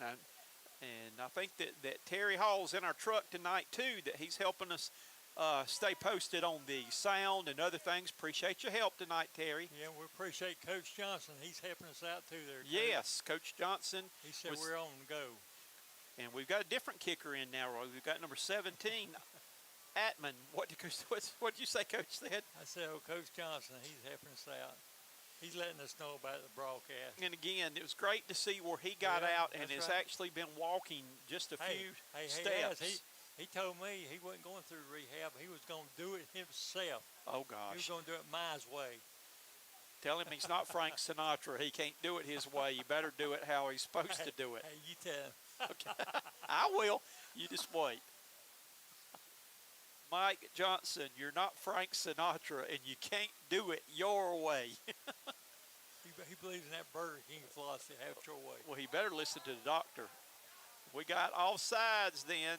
I think that Terry Hall's in our truck tonight too, that he's helping us stay posted on the sound and other things. Appreciate your help tonight, Terry. Yeah, we appreciate Coach Johnson. He's helping us out too there, Coach. Yes, Coach Johnson. He said we're on the go. And we've got a different kicker in now, Roy. We've got number 17, Atman. What did you say, Coach said? I said, oh, Coach Johnson, he's helping us out. He's letting us know about the broadcast. And again, it was great to see where he got out and has actually been walking just a few steps. He told me he wasn't going through rehab. He was going to do it himself. Oh, gosh. He was going to do it my way. Tell him he's not Frank Sinatra. He can't do it his way. You better do it how he's supposed to do it. Hey, you tell him. Okay. I will. You just wait. Mike Johnson, you're not Frank Sinatra, and you can't do it your way. He believes in that Burger King philosophy, have it your way. Well, he better listen to the doctor. We got offsides then.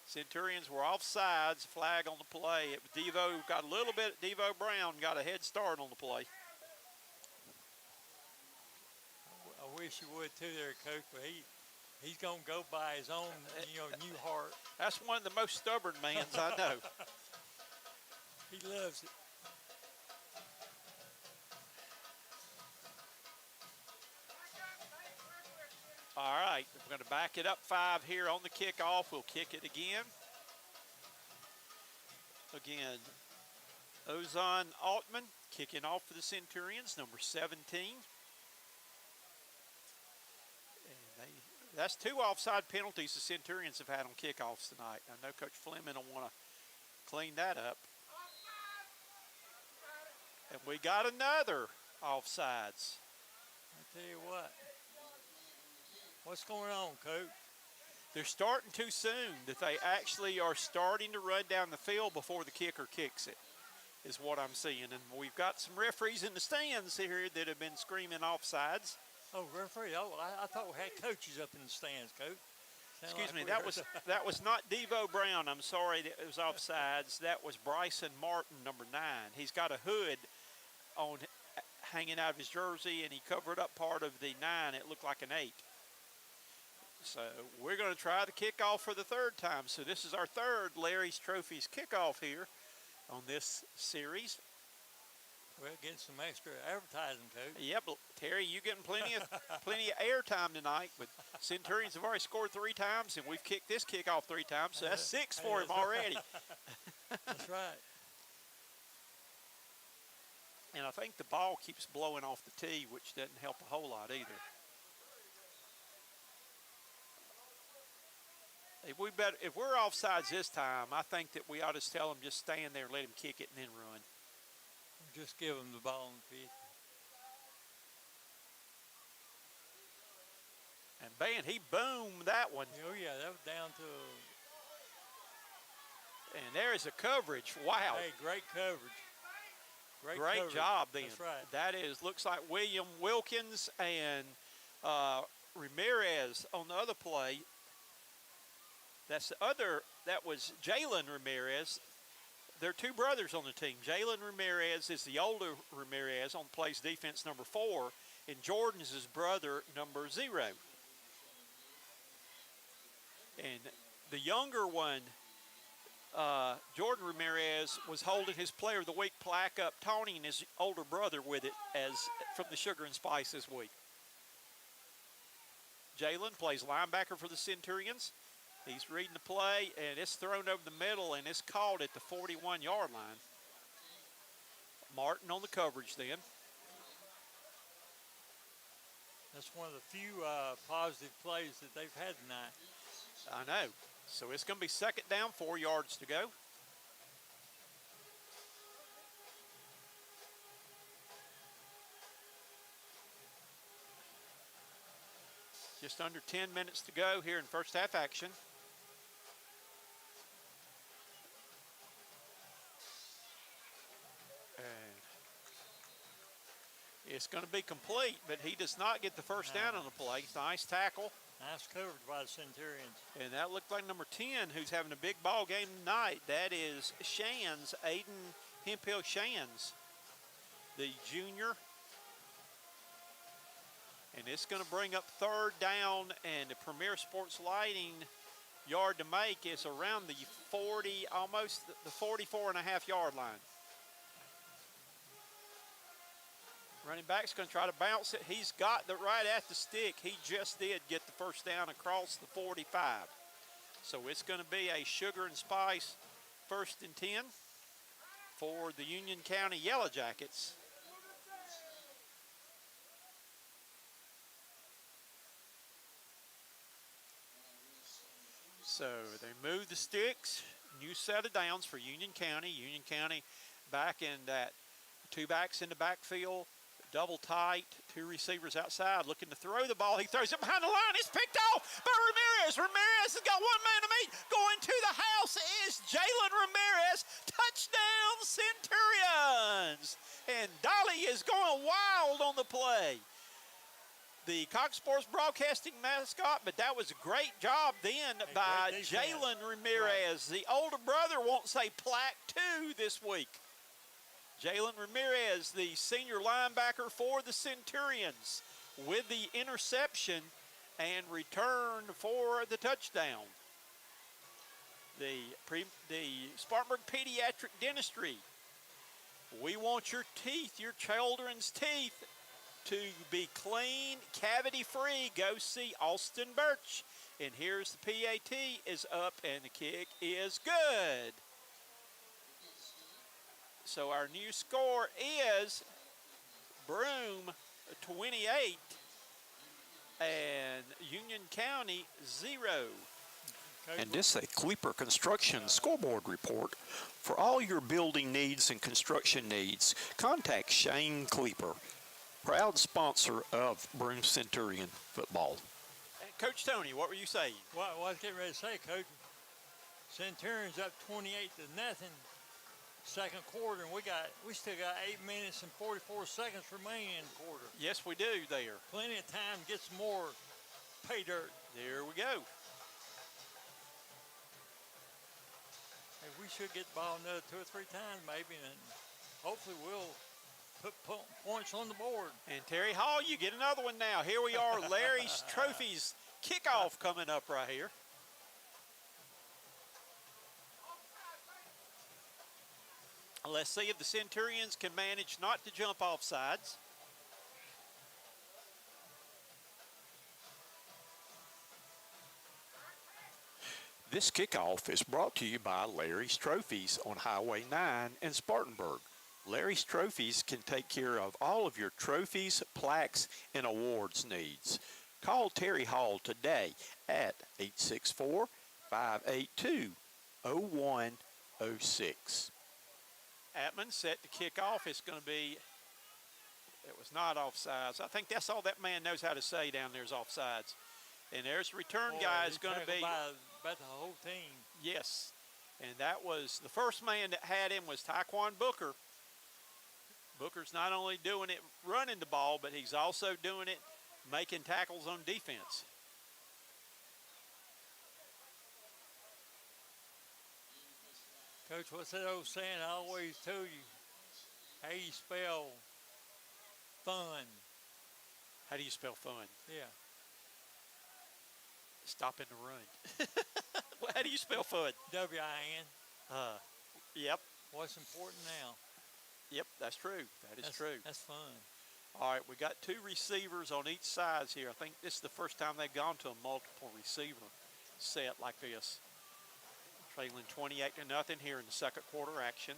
Centurions were offsides, flag on the play. Devo got a little bit, Devo Brown got a head start on the play. I wish you would too there, Coach, but he's going to go by his own, new heart. That's one of the most stubborn mans I know. He loves it. All right, we're going to back it up 5 here on the kickoff. We'll kick it again. Again, Ozan Altman kicking off for the Centurions, number 17. That's 2 offside penalties the Centurions have had on kickoffs tonight. I know Coach Fleming will want to clean that up. And we got another offsides. I tell you what. What's going on, Coach? They're starting too soon, that they actually are starting to run down the field before the kicker kicks it, is what I'm seeing. And we've got some referees in the stands here that have been screaming offsides. Oh, referee! Oh, I thought we had coaches up in the stands, Coach. Excuse me, that was not Devo Brown. I'm sorry, that it was offsides. That was Bryson Martin, number 9. He's got a hood on hanging out of his jersey, and he covered up part of the 9. It looked like an 8. So we're going to try the kickoff for the 3rd time. So this is our 3rd Larry's Trophies kickoff here on this series. We're getting some extra advertising, Coach. Yep, Terry, you getting plenty of airtime tonight. But Centurions have already scored 3 times, and we've kicked this kickoff 3 times, so that's 6 for him already. That's right. And I think the ball keeps blowing off the tee, which doesn't help a whole lot either. If we're offsides this time, I think that we ought to tell them just stand there and let him kick it and then run. Just give him the ball on the 50. And man, he boomed that one. Oh yeah, that was down to And there is a coverage. Wow. Hey, great coverage. Great coverage. job then. That's right. That is, looks like William Wilkins and Ramirez on the other play. That was Jalen Ramirez. There are two brothers on the team. Jalen Ramirez is the older Ramirez on plays defense number 4, and Jordan's his brother number 0. And the younger one, Jordan Ramirez, was holding his Player of the Week plaque up, taunting his older brother with it as from the Sugar and Spice this week. Jalen plays linebacker for the Centurions. He's reading the play, and it's thrown over the middle, and it's caught at the 41-yard line. Martin on the coverage then. That's one of the few positive plays that they've had tonight. I know. So it's going to be second down, 4 yards to go. Just under 10 minutes to go here in first half action. And it's going to be complete, but he does not get the first down on the play. Nice tackle. Nice coverage by the Centurions. And that looked like number 10, who's having a big ball game tonight. That is Shands, Aiden Hemphill Shands, the junior. And it's going to bring up third down, and the Premier Sports Lighting yard to make is around the 40, almost the 44.5-yard line. Running back's going to try to bounce it. He's got it right at the stick. He just did get the first down across the 45. So it's going to be a Sugar and Spice 1st and 10 for the Union County Yellow Jackets. So they move the sticks. New set of downs for Union County. Union County back in that 2 backs in the backfield. Double tight, 2 receivers outside looking to throw the ball. He throws it behind the line. It's picked off by Ramirez. Ramirez has got 1 man to meet. Going to the house is Jalen Ramirez. Touchdown Centurions. And Dolly is going wild on the play. The Cox Sports Broadcasting mascot, but that was a great job then by Jalen Ramirez. Right. The older brother won't say plaque 2 this week. Jalen Ramirez, the senior linebacker for the Centurions, with the interception and return for the touchdown. The Spartanburg Pediatric Dentistry. We want your teeth, your children's teeth, to be clean, cavity-free. Go see Austin Birch. And here's the PAT is up, and the kick is good. So our new score is Broome 28 and Union County 0. And this is a Kleeper Construction scoreboard report. For all your building needs and construction needs, contact Shane Kleeper, proud sponsor of Broome Centurion football. And Coach Tony, what were you saying? Well, I was getting ready to say, Coach, Centurions up 28-0. Second quarter, and we still got 8 minutes and 44 seconds remaining in the quarter. Yes, we do there. Plenty of time to get some more pay dirt. There we go. Hey, we should get the ball another 2 or 3 times maybe, and hopefully we'll put points on the board. And Terry Hall, you get another one now. Here we are, Larry's Trophies kickoff coming up right here. Let's see if the Centurions can manage not to jump off sides. This kickoff is brought to you by Larry's Trophies on Highway 9 in Spartanburg. Larry's Trophies can take care of all of your trophies, plaques, and awards needs. Call Terry Hall today at 864-582-0106. Atman set to kick off. It's going to be, it was not offsides. I think that's all that man knows how to say down there is offsides. And there's the return guy is going to be. By the whole team. Yes. And that was the first man that had him was Taekwon Booker. Booker's not only doing it running the ball, but he's also doing it making tackles on defense. Coach, what's that old saying I always tell you? How you spell fun? How do you spell fun? Yeah. Stopping to run. How do you spell fun? W-I-N. Yep. What's important now? Yep, that's true. That is true. That's fun. All right, we got two receivers on each side here. I think this is the first time they've gone to a multiple receiver set like this. Trailing 28-0 here in the second quarter action.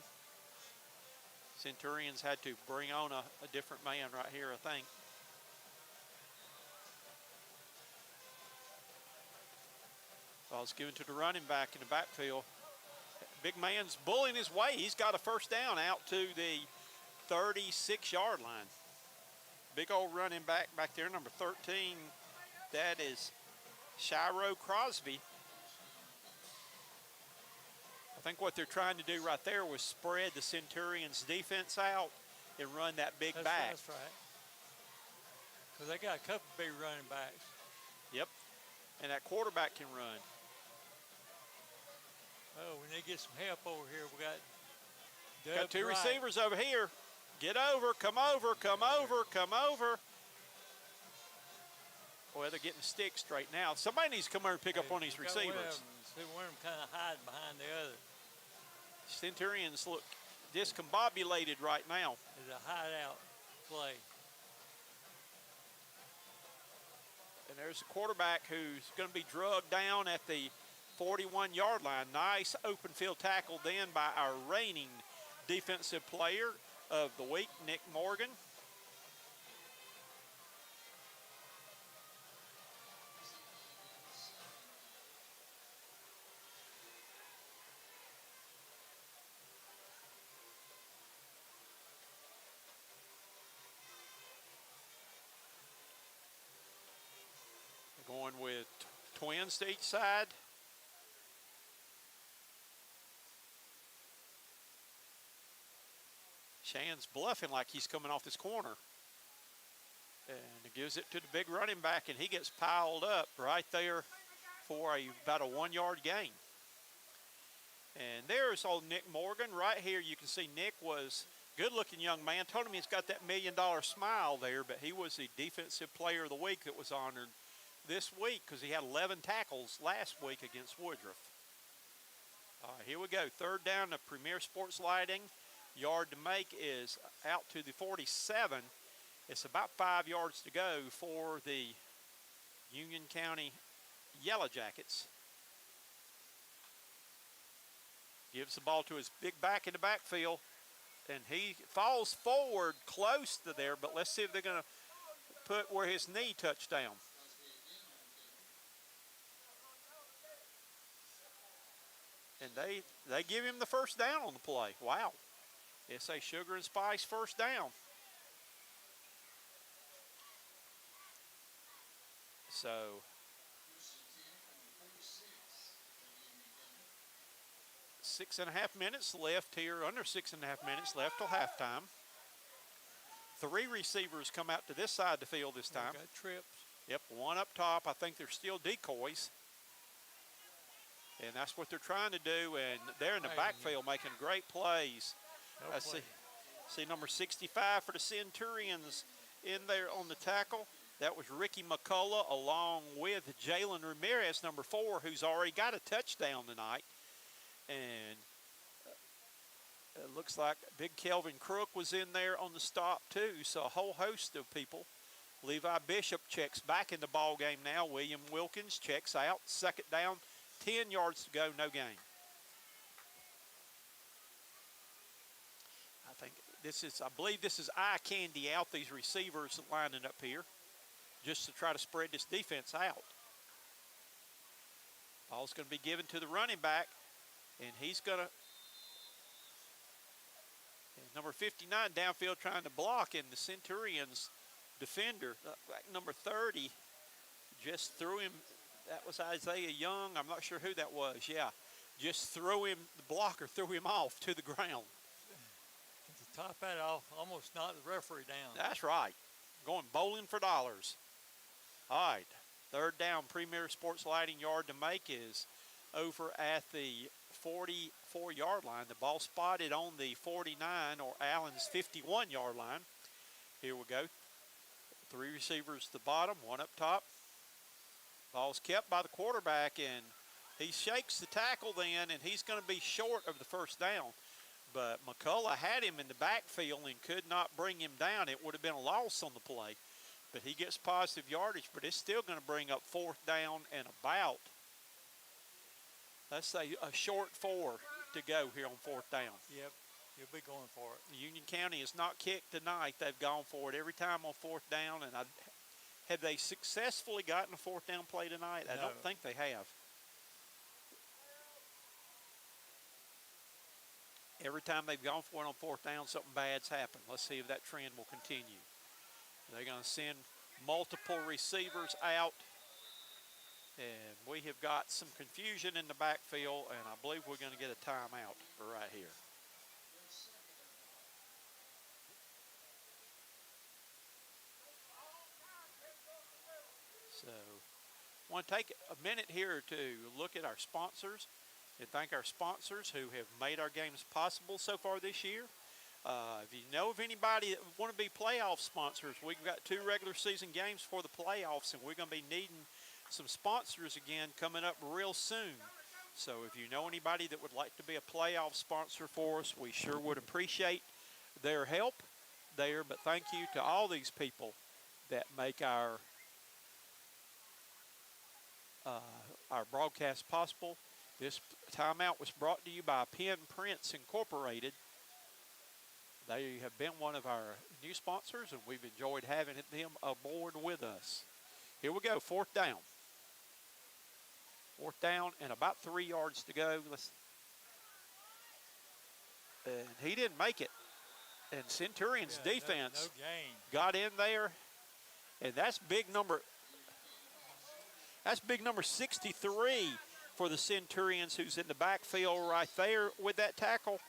Centurions had to bring on a different man right here, I think. Ball's given to the running back in the backfield. Big man's bullying his way. He's got a first down out to the 36-yard line. Big old running back there, number 13. That is Shiro Crosby. I think what they're trying to do right there was spread the Centurions' defense out and run that big back. That's right. Because they got a couple big running backs. Yep. And that quarterback can run. Oh, we need to get some help over here. We got Got two receivers over here. Get over, come over, come over, come over. Boy, they're getting sticks straight now. Somebody needs to come over and pick up on these receivers. See, one of them kind of hiding behind the other. Centurions look discombobulated right now. It's a hideout play. And there's a quarterback who's going to be drugged down at the 41-yard line. Nice open field tackle then by our reigning defensive player of the week, Nick Morgan. Going with twins to each side. Shan's bluffing like he's coming off this corner. And he gives it to the big running back, and he gets piled up right there for about a 1-yard gain. And there's old Nick Morgan. Right here you can see Nick was a good-looking young man. Told him he's got that $1 million smile there, but he was the defensive player of the week that was honored this week because he had 11 tackles last week against Woodruff. All right, here we go. Third down to Premier Sports Lighting. Yard to make is out to the 47. It's about 5 yards to go for the Union County Yellow Jackets. Gives the ball to his big back in the backfield, and he falls forward close to there, but let's see if they're going to put where his knee touched down. And they give him the first down on the play. Wow. It's a Sugar and Spice first down. So 6.5 minutes left here, under 6.5 minutes left till halftime. 3 receivers come out to this side of the field this time. Got trips. Yep, one up top. I think they're still decoys. And that's what they're trying to do, and they're in the backfield making great plays. I see number 65 for the Centurions in there on the tackle. That was Ricky McCullough along with Jalen Ramirez, number 4, who's already got a touchdown tonight. And it looks like Big Kelvin Crook was in there on the stop too, so a whole host of people. Levi Bishop checks back in the ball game now. William Wilkins checks out. Second down, 10 yards to go, no gain. I believe this is eye candy out, these receivers lining up here, just to try to spread this defense out. Ball's going to be given to the running back, and he's going to, number 59 downfield trying to block, and the Centurions defender, number 30, just threw him. That was Isaiah Young. I'm not sure who that was. Yeah, just throw him, the blocker threw him off to the ground. To top that off, almost knocked the referee down. That's right. Going bowling for dollars. All right. Third down, Premier Sports Lighting yard to make is over at the 44-yard line. The ball spotted on the 49 or Allen's 51-yard line. Here we go. 3 receivers to the bottom, 1 up top. Ball's kept by the quarterback, and he shakes the tackle then, and he's going to be short of the first down. But McCullough had him in the backfield and could not bring him down. It would have been a loss on the play. But he gets positive yardage, but it's still going to bring up 4th down and about, let's say, a short 4 to go here on 4th down. Yep, he'll be going for it. Union County has not kicked tonight. They've gone for it every time on 4th down. And have they successfully gotten a 4th down play tonight? No. I don't think they have. Every time they've gone for it on 4th down, something bad's happened. Let's see if that trend will continue. They're going to send multiple receivers out. And we have got some confusion in the backfield, and I believe we're going to get a timeout right here. So I want to take a minute here to look at our sponsors and thank our sponsors who have made our games possible so far this year. If you know of anybody that want to be playoff sponsors, we've got 2 regular season games for the playoffs, and we're going to be needing some sponsors again coming up real soon. So if you know anybody that would like to be a playoff sponsor for us, we sure would appreciate their help there. But thank you to all these people that make our broadcast possible. This timeout was brought to you by Penn Prints Incorporated. They have been one of our new sponsors, and we've enjoyed having them aboard with us. Here we go, 4th down. 4th down and about 3 yards to go. And he didn't make it. And Centurions defense no gain. got in there, and that's big number 63 for the Centurions, who's in the backfield right there with that tackle.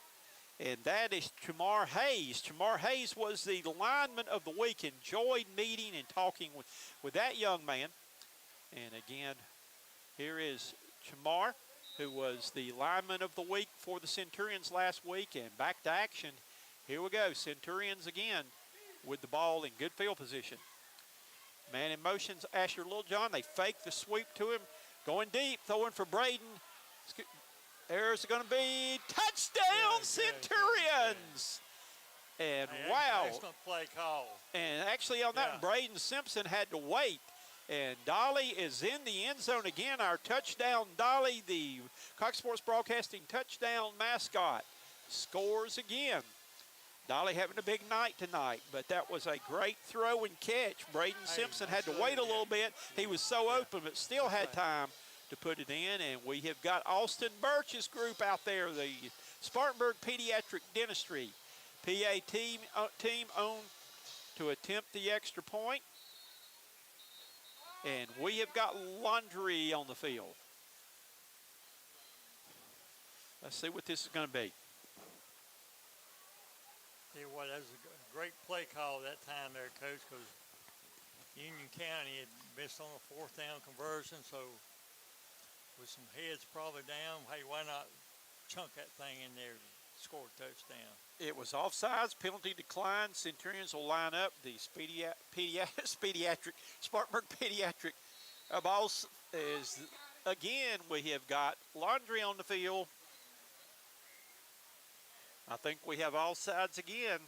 And that is Jamar Hayes. Jamar Hayes was the lineman of the week. Enjoyed meeting and talking with that young man. And again, here is Jamar, who was the lineman of the week for the Centurions last week. And back to action. Here we go. Centurions again with the ball in good field position. Man in motion's Asher Littlejohn. They fake the sweep to him. Going deep, throwing for Braden. There's going to be touchdown, Centurions. And wow. Excellent play call. And actually on that, Braden Simpson had to wait. And Dolly is in the end zone again. Our touchdown Dolly, the Cox Sports Broadcasting touchdown mascot, scores again. Dolly having a big night tonight, but that was a great throw and catch. Braden Simpson had to wait a little bit. He was so open, but still had time to put it in. And we have got Austin Birch's group out there, the Spartanburg Pediatric Dentistry PA team on to attempt the extra point. And we have got Laundry on the field. Let's see what this is going to be. Tell you what, that was a great play call that time there, Coach, because Union County had missed on a 4th down conversion, so with some heads probably down, hey, why not chunk that thing in there to score a touchdown? It was offsides, penalty declined. Centurions will line up. The Spartanburg Pediatric ball is, again, we have got Laundry on the field. I think we have all sides again.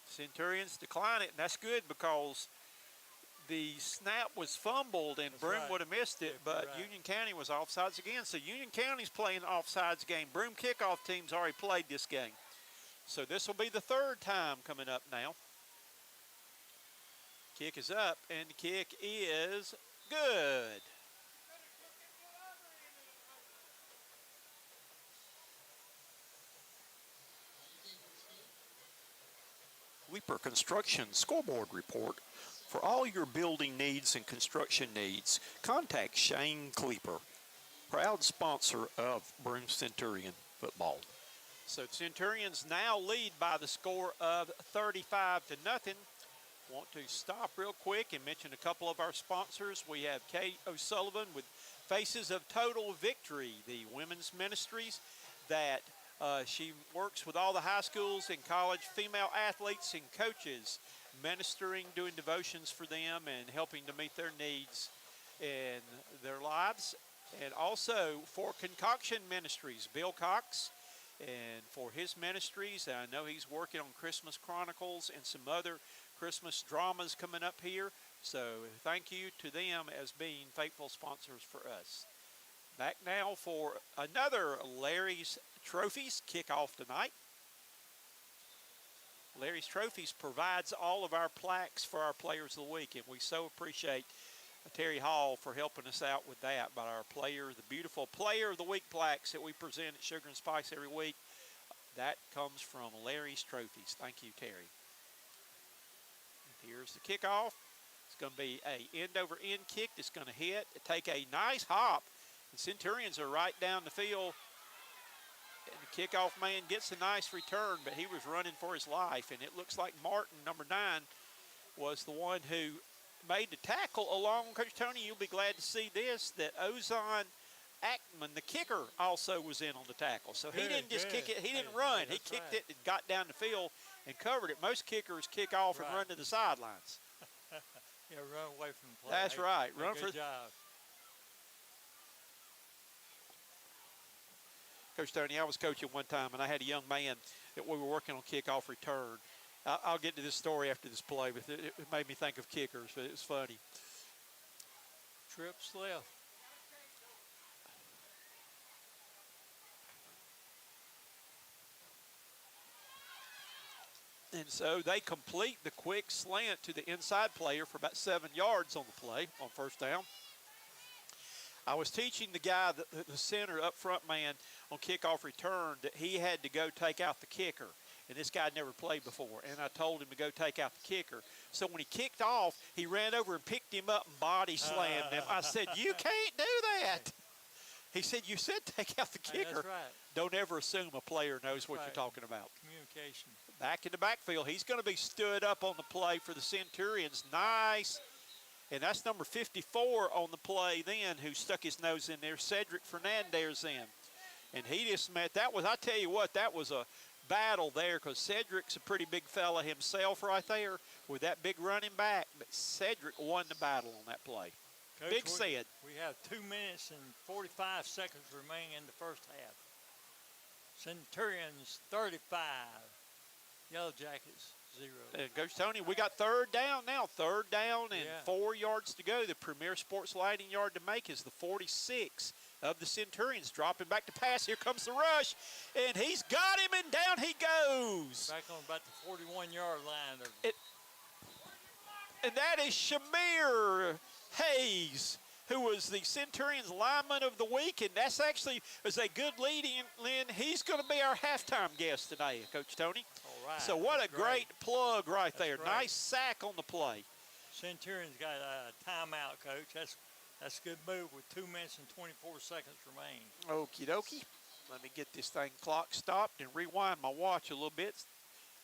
Centurions decline it, and that's good because the snap was fumbled and Broome would have missed it, but Union County was offsides again. So Union County's playing an offsides game. Broome kickoff team's already played this game. So this will be the 3rd time coming up now. Kick is up, and the kick is good. Leaper Construction Scoreboard Report. For all your building needs and construction needs, contact Shane Kleeper proud sponsor of Broome Centurion football. So the Centurions now lead by the score of 35-0. Want to stop real quick and mention a couple of our sponsors. We have Kate O'Sullivan with Faces of Total Victory, the women's ministries that she works with all the high schools and college female athletes and coaches, ministering, doing devotions for them and helping to meet their needs in their lives. And also for Concoction Ministries, Bill Cox, and for his ministries, I know he's working on Christmas Chronicles and some other Christmas dramas coming up here. So thank you to them as being faithful sponsors for us. Back now for another Larry's Trophies kickoff tonight. Larry's Trophies provides all of our plaques for our Players of the Week, and we so appreciate Terry Hall for helping us out with that. But our the beautiful Player of the Week plaques that we present at Sugar and Spice every week, that comes from Larry's Trophies. Thank you, Terry. And here's the kickoff. It's going to be a end-over-end kick that's going to hit, take a nice hop. The Centurions are right down the field. And the kickoff man gets a nice return, but he was running for his life. And it looks like Martin, number 9, was the one who made the tackle along. Coach Tony, you'll be glad to see this, that Ozon Ackman, the kicker, also was in on the tackle. So he didn't just kick it. He didn't run. He kicked it and got down the field and covered it. Most kickers kick off and run to the sidelines. Yeah, run away from the play. That's right. Run for good job. Coach Tony, I was coaching one time, and I had a young man that we were working on kickoff return. I'll get to this story after this play, but it made me think of kickers, but it was funny. Trips left. And so they complete the quick slant to the inside player for about 7 yards on the play on first down. I was teaching the guy, the center up front man on kickoff return, that he had to go take out the kicker. And this guy had never played before. And I told him to go take out the kicker. So when he kicked off, he ran over and picked him up and body slammed him. I said, "You can't do that." He said, "You said take out the kicker." That's right. Don't ever assume a player knows what you're talking about. Communication. Back in the backfield, he's going to be stood up on the play for the Centurions. Nice. And that's number 54 on the play then, who stuck his nose in there. Cedric Fernandez in. And he just met, that was, I tell you what, that was a battle there, because Cedric's a pretty big fella himself right there with that big running back. But Cedric won the battle on that play. Coach, Big Ced. We have 2 minutes and 45 seconds remaining in the first half. Centurions 35. Yellow Jackets 0. And Coach Tony, we got third down now. Third down and 4 yards to go. The premier sports lighting yard to make is the 46 of the Centurions. Dropping back to pass. Here comes the rush. And he's got him, and down he goes. Back on about the 41-yard line. And that is Shamir Hayes, who was the Centurions lineman of the week, and that's actually was a good lead in, Lynn. He's going to be our halftime guest today, Coach Tony. All right. So what a great plug right there. Great. Nice sack on the play. Centurions got a timeout, Coach. That's a good move with 2 minutes and 24 seconds remaining. Okie dokie. Let me get this thing clock stopped and rewind my watch a little bit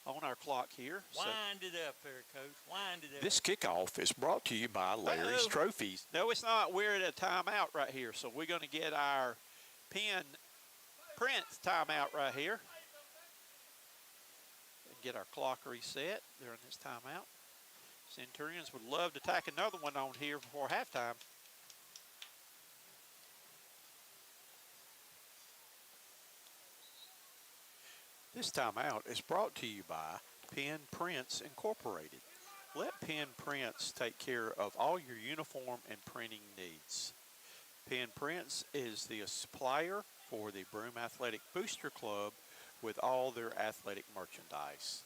on our clock here. Wind it up there, Coach. Wind it up. This kickoff is brought to you by Larry's Trophies. No, it's not. We're at a timeout right here, so we're going to get our pen print timeout right here and get our clock reset during this timeout. Centurions would love to tack another one on here before halftime. This timeout is brought to you by Pen Prints Incorporated. Let Pen Prints take care of all your uniform and printing needs. Pen Prints is the supplier for the Broome Athletic Booster Club with all their athletic merchandise.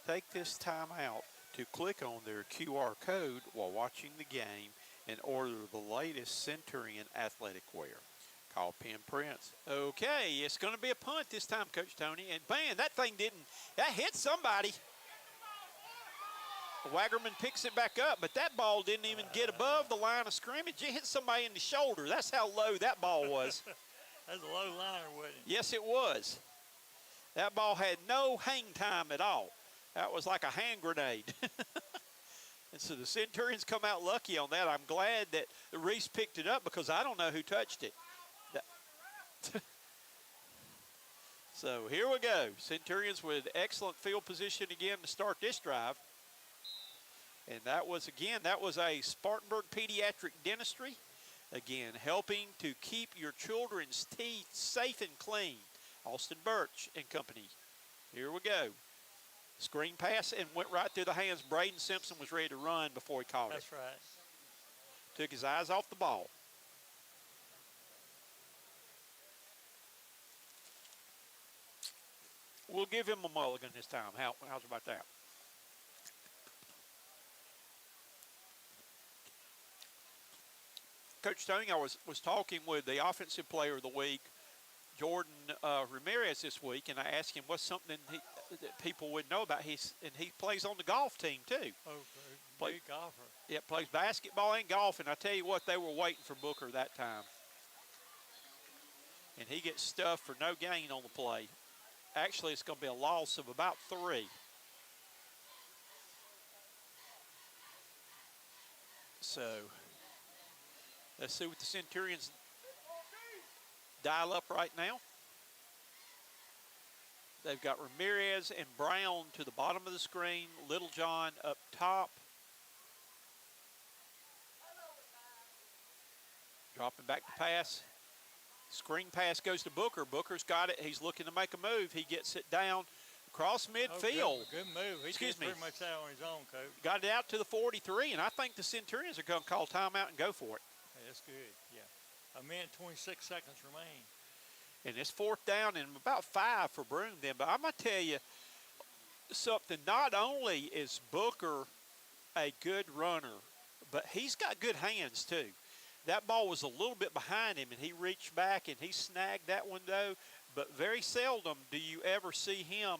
Take this time out to click on their QR code while watching the game and order the latest Centurion athletic wear. Call Pen Prints. Okay, it's going to be a punt this time, Coach Tony. And man, that hit somebody. Waggerman picks it back up, but that ball didn't even get above the line of scrimmage. It hit somebody in the shoulder. That's how low that ball was. That's a low liner, wasn't it? Yes, it was. That ball had no hang time at all. That was like a hand grenade. And so the Centurions come out lucky on that. I'm glad that Reese picked it up because I don't know who touched it. So here we go. Centurions with excellent field position again to start this drive. And that was a Spartanburg Pediatric Dentistry. Again, helping to keep your children's teeth safe and clean. Austin Birch and company. Here we go. Screen pass and went right through the hands. Braden Simpson was ready to run before he caught it. That's right. Took his eyes off the ball. We'll give him a mulligan this time. How's about that? Coach Tony, I was talking with the offensive player of the week, Jordan Ramirez, this week, and I asked him what's something that people would know about. And he plays on the golf team too. Oh, big golfer. Yeah, plays basketball and golf, and I tell you what, they were waiting for Booker that time. And he gets stuffed for no gain on the play. Actually, it's going to be a loss of about 3. So let's see what the Centurions dial up right now. They've got Ramirez and Brown to the bottom of the screen, Littlejohn up top. Dropping back to pass. Screen pass goes to Booker. Booker's got it. He's looking to make a move. He gets it down across midfield. Oh, good move. He gets pretty much out on his own, Coach. Got it out to the 43, and I think the Centurions are going to call timeout and go for it. Hey, that's good, yeah. 1:26 seconds remain. And it's 4th down and about 5 for Broome then. But I'm going to tell you something. Not only is Booker a good runner, but he's got good hands too. That ball was a little bit behind him, and he reached back and he snagged that one though. But very seldom do you ever see him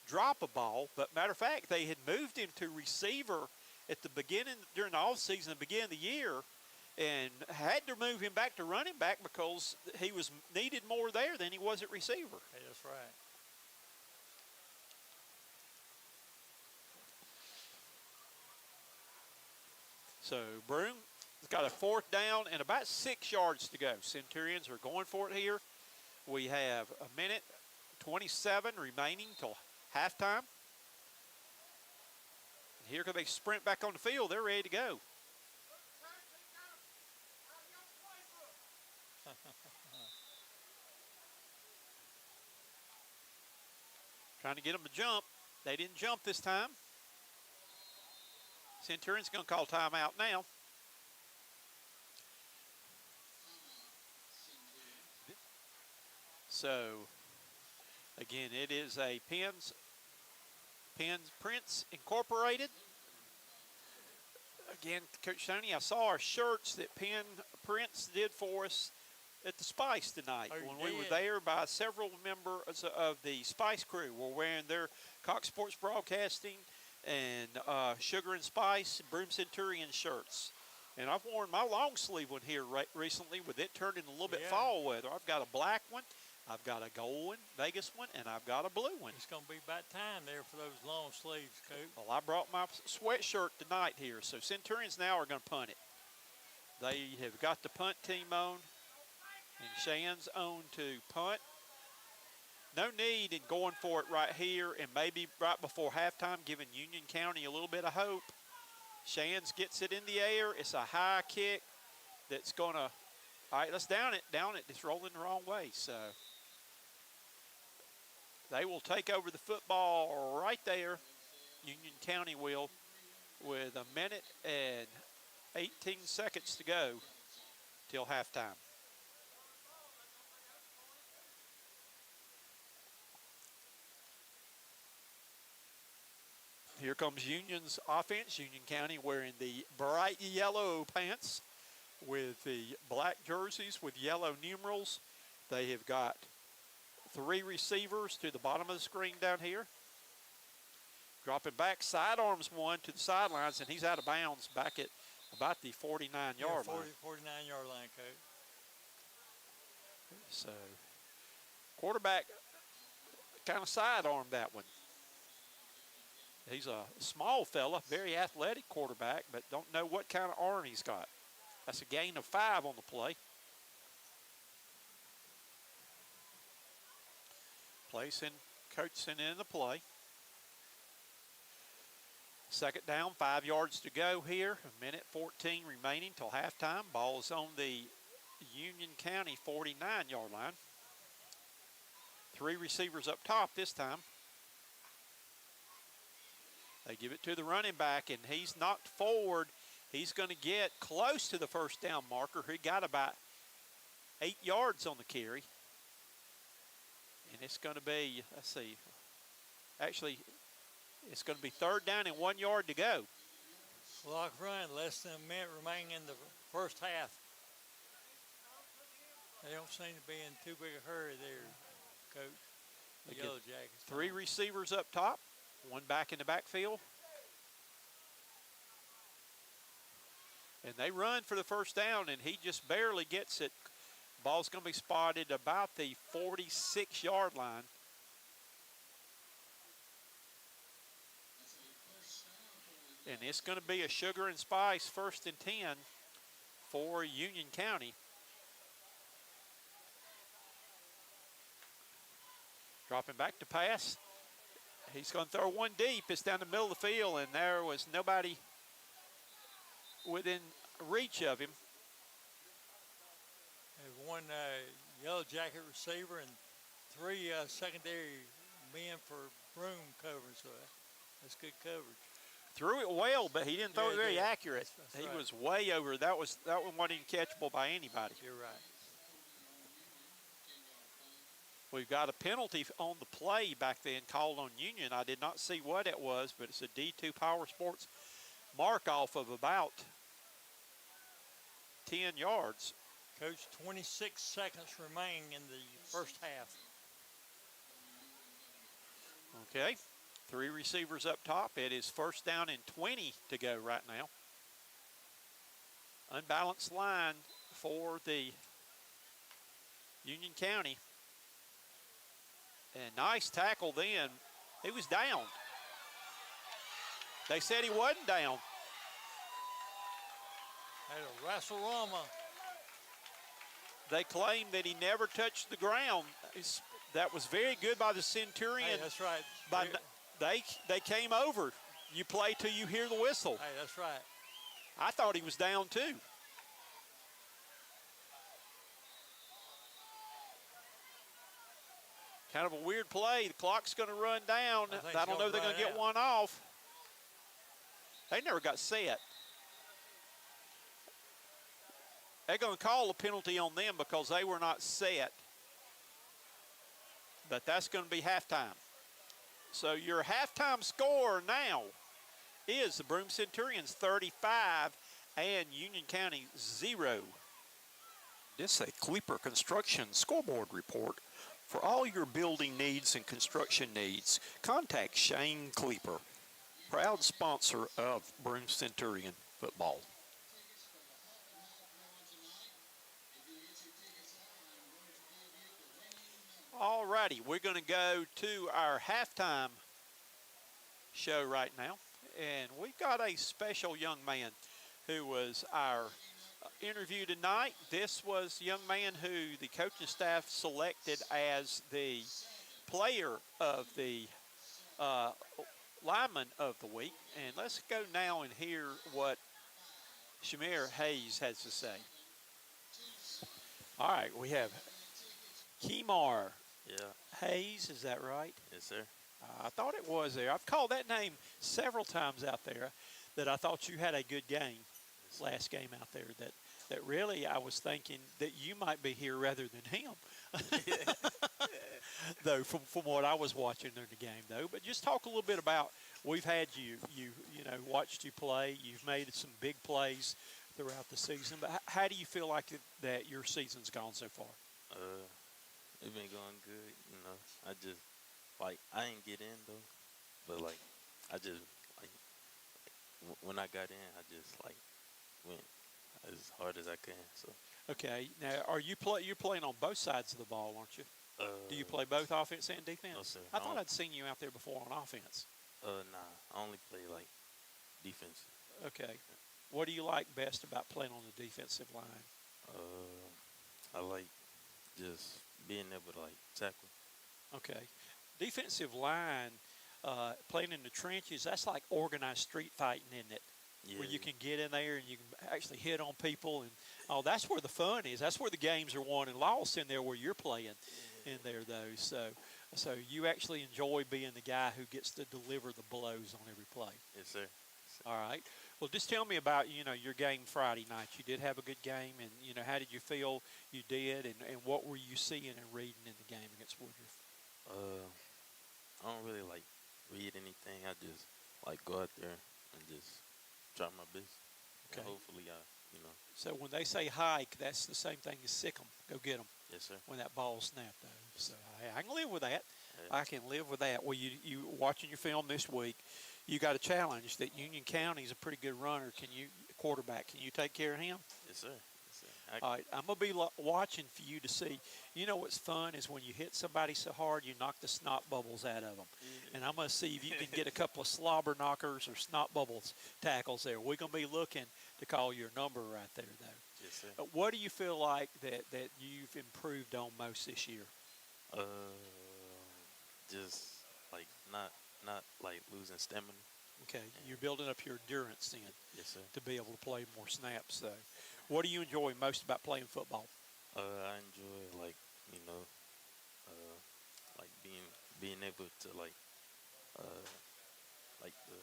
drop a ball. But matter of fact, they had moved him to receiver at the beginning, during the offseason, the beginning of the year, and had to move him back to running back because he was needed more there than he was at receiver. Hey, that's right. So Broome has got a 4th down and about 6 yards to go. Centurions are going for it here. We have 1:27 remaining till halftime. And here they sprint back on the field. They're ready to go. Trying to get them to jump. They didn't jump this time. Centurion's going to call timeout now. So, again, it is a Prince Incorporated. Again, Coach Tony, I saw our shirts that Prince did for us at the Spice tonight. Oh, when we were there, by several members of the Spice crew were wearing their Cox Sports Broadcasting and Sugar and Spice Broome Centurion shirts. And I've worn my long sleeve one here recently with it turning a little bit fall weather. I've got a black one, I've got a gold one, Vegas one, and I've got a blue one. It's going to be about time there for those long sleeves, Coach. Well, I brought my sweatshirt tonight here. So Centurions now are going to punt it. They have got the punt team on. And Shan's on to punt. No need in going for it right here and maybe right before halftime, giving Union County a little bit of hope. Shan's gets it in the air. It's a high kick that's going to, all right, let's down it. It's rolling the wrong way. So they will take over the football right there. Union County will, with 1:18 to go till halftime. Here comes Union's offense. Union County wearing the bright yellow pants with the black jerseys with yellow numerals. They have got 3 receivers to the bottom of the screen down here. Dropping back, sidearms one to the sidelines, and he's out of bounds back at about the 49-yard line. 49-yard line, Coach. So, quarterback kind of sidearmed that one. He's a small fella, very athletic quarterback, but don't know what kind of arm he's got. That's a gain of 5 on the play. Placing, Coach sent in the play. Second down, 5 yards to go here. 1:14 remaining till halftime. Ball is on the Union County 49-yard line. 3 receivers up top this time. They give it to the running back, and he's knocked forward. He's going to get close to the first down marker. He got about 8 yards on the carry. And it's going to be, let's see, actually, it's going to be 3rd down and 1 yard to go. Clock run, less than a minute remaining in the first half. They don't seem to be in too big a hurry there, Coach. The Yellow Jackets. 3 receivers up top, 1 back in the backfield. And they run for the first down, and he just barely gets it. Ball's going to be spotted about the 46-yard line. And it's going to be a sugar and spice 1st and 10 for Union County. Dropping back to pass. He's going to throw one deep. It's down the middle of the field, and there was nobody within reach of him. There's 1 Yellow Jacket receiver and 3 secondary men for Broome coverage. So that's good coverage. Threw it well, but he didn't throw it very accurate. That's he right. was way over. That one wasn't even catchable by anybody. You're right. We've got a penalty on the play back then called on Union. I did not see what it was, but it's a D2 Power Sports mark off of about 10 yards. Coach, 26 seconds remain in the first half. Okay, 3 receivers up top. It is 1st down and 20 to go right now. Unbalanced line for the Union County. And nice tackle then. He was down. They said he wasn't down. Had a wrestle-rama. They claimed that he never touched the ground. That was very good by the Centurion. Hey, that's right. They came over. You play till you hear the whistle. Hey, that's right. I thought he was down too. Kind of a weird play. The clock's going to run down. I don't know if they're going to get one off. They never got set. They're going to call a penalty on them because they were not set. But that's going to be halftime. So your halftime score now is the Broome Centurions 35 and Union County 0. This is a Kleeper Construction scoreboard report. For all your building needs and construction needs, contact Shane Kleeper, proud sponsor of Broome Centurion football. All righty, we're going to go to our halftime show right now. And we've got a special young man who was our interview tonight. This was the young man who the coaching staff selected as the player of the lineman of the week. And let's go now and hear what Shamir Hayes has to say. All right, we have Kemar Hayes, is that right? Yes, sir. I thought it was there. I've called that name several times out there that I thought you had a good game, last game out there, that really I was thinking that you might be here rather than him. Though, from what I was watching in the game, though. But just talk a little bit about, we've had you know, watched you play. You've made some big plays throughout the season. But how do you feel like that your season's gone so far? It's been going good, you know. I just, like, I didn't get in, though. But, like, I just like when I got in, I just like went as hard as I can. So Okay. Now, you're playing on both sides of the ball, aren't you? Do you uh, play both offense and no defense? sir. I thought I'd seen you out there before on offense. Nah. I only play like defense. Okay. What do you like best about playing on the defensive line? I like just being able to like tackle. Okay. Defensive line, playing in the trenches, that's like organized street fighting, isn't it? Yeah. Where you can get in there and you can actually hit on people. And oh, that's where the fun is. That's where the games are won and lost in there where you're playing in there, though. So you actually enjoy being the guy who gets to deliver the blows on every play. Yes sir. All right. Well, just tell me about your game Friday night. You did have a good game, and how did you feel you did, and what were you seeing and reading in the game against Woodruff? Uh, I don't really like read anything. I just like go out there and just try my best. Okay. And hopefully, So when they say hike, that's the same thing as sick 'em. Go get 'em yes sir. when that ball snapped, though. So I can live with that. Yeah. I can live with that. Well, you watching your film this week, you got a challenge that Union County's a pretty good runner. Quarterback? Can you take care of him? Yes sir. Yes sir. All right, I'm gonna be watching for you to see. What's fun is when you hit somebody so hard you knock the snot bubbles out of them, and I'm gonna see if you can get a couple of slobber knockers or snot bubbles tackles there. We're gonna be looking to call your number right there, though. Yes sir. What do you feel like that you've improved on most this year? Just like not like losing stamina. Okay, you're building up your endurance then Yes sir. to be able to play more snaps. So, what do you enjoy most about playing football? I enjoy like you know, like being able to uh, like the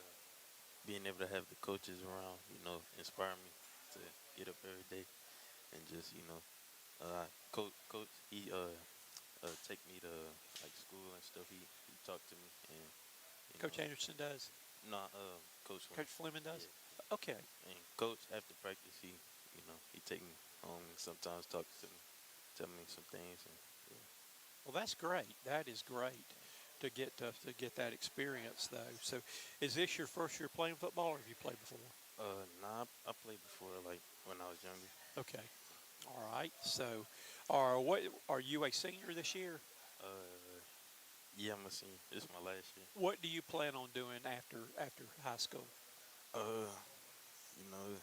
being able to have the coaches around, inspire me to get up every day and just coach take me to like school and stuff. He talked to me and Coach Anderson does. no coach Coach Fleming does. Yeah. Okay. And coach after practice he take me home and sometimes talk to me, tell me some things and yeah. Well, that's great. That is great to get that experience, though. So, is this your first year playing football, or have you played before? Nah, I played before like when I was younger. Okay. All right. So, are you a senior this year? Yeah, I'm a senior. This is my last year. What do you plan on doing after high school? Uh, you know,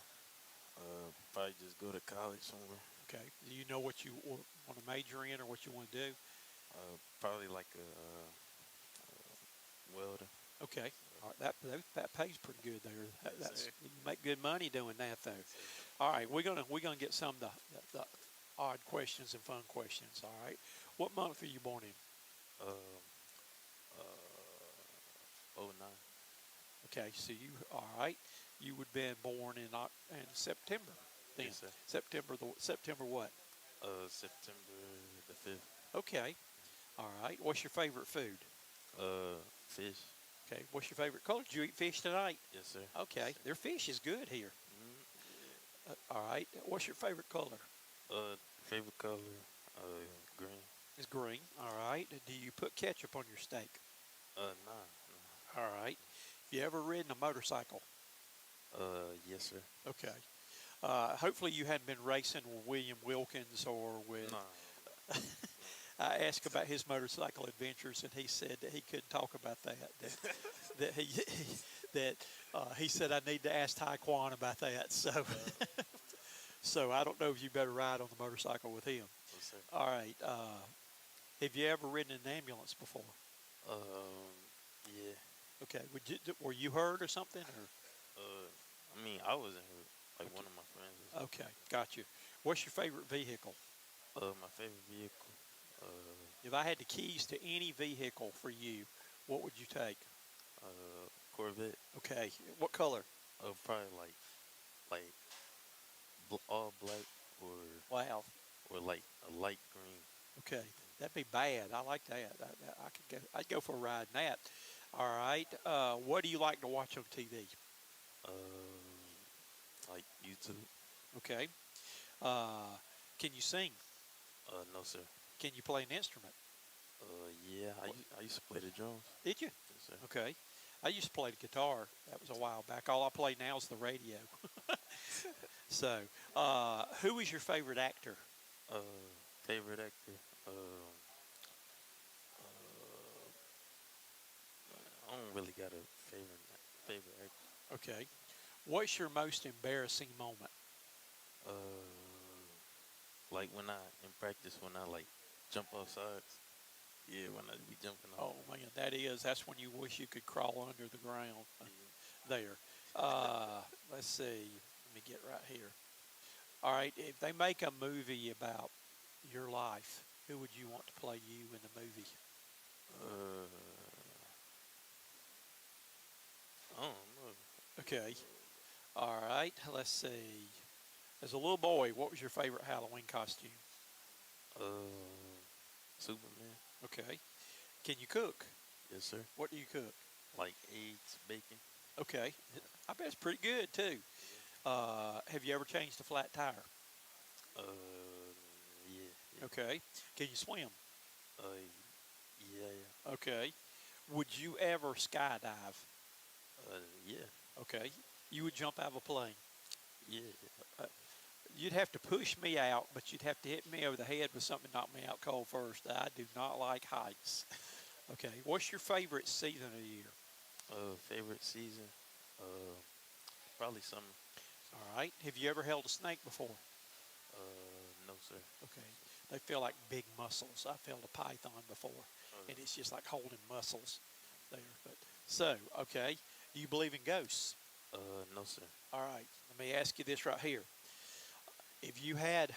probably just go to college somewhere. Okay. Do you know what you want to major in or what you want to do? Probably like a welder. Okay. All right. That pays pretty good there. That's you can make good money doing that, though. All right. We're gonna get some of the odd questions and fun questions. All right. What month are you born in? Oh nine. Okay. So all right. You would have been born in September. Then. Yes, sir. September what? September the 5th. Okay. All right. What's your favorite food? Fish. Okay. What's your favorite color? Did you eat fish tonight? Yes, sir. Okay. Their fish is good here. All right. What's your favorite color? Favorite color, green. It's green. All right. Do you put ketchup on your steak? Nah. All right. Have you ever ridden a motorcycle? Yes, sir. Okay. Hopefully you hadn't been racing with William Wilkins or with. Nah. I asked about his motorcycle adventures, and he said that he couldn't talk about that. He said I need to ask Taekwon about that. So, so I don't know if you better ride on the motorcycle with him. Yes, sir. All right. Have you ever ridden an ambulance before? Yeah. Okay. Were you hurt or something? Or? I mean, I wasn't hurt. Like one of my friends was. Okay. Got you. What's your favorite vehicle? My favorite vehicle. If I had the keys to any vehicle for you, what would you take? Corvette. Okay. What color? Probably like all black or Wow. like a light green. Okay. That'd be bad. I like that. I could go. I'd go for a ride in that. All right. What do you like to watch on TV? Like YouTube. Okay. Can you sing? No, sir. Can you play an instrument? Yeah, I used to play the drums. Did you? Yes, sir. Okay. I used to play the guitar. That was a while back. All I play now is the radio. So, who is your favorite actor? Favorite actor. I don't really got a favorite actor. Okay. What's your most embarrassing moment? Like when I in practice when I like jump off sides. Yeah, when I be jumping off. Oh man, that's when you wish you could crawl under the ground. There. Let's see. Let me get right here. All right. If they make a movie about your life, who would you want to play you in the movie? I don't know. Okay. All right. Let's see. As a little boy, what was your favorite Halloween costume? Superman. Okay. Can you cook? Yes, sir. What do you cook? Like eggs, bacon. Okay. I bet it's pretty good too. Have you ever changed a flat tire? Uh, yeah. Okay. Can you swim? Uh, yeah. Okay. Would you ever skydive? Yeah. Okay. You would jump out of a plane. Yeah. You'd have to push me out, but you'd have to hit me over the head with something to knock me out cold first. I do not like heights. Okay. What's your favorite season of the year? Favorite season? Probably summer. All right. Have you ever held a snake before? No, sir. Okay. They feel like big muscles. I've held a python before, and it's just like holding muscles there. But so, okay. Do you believe in ghosts? No, sir. All right. Let me ask you this right here. If you had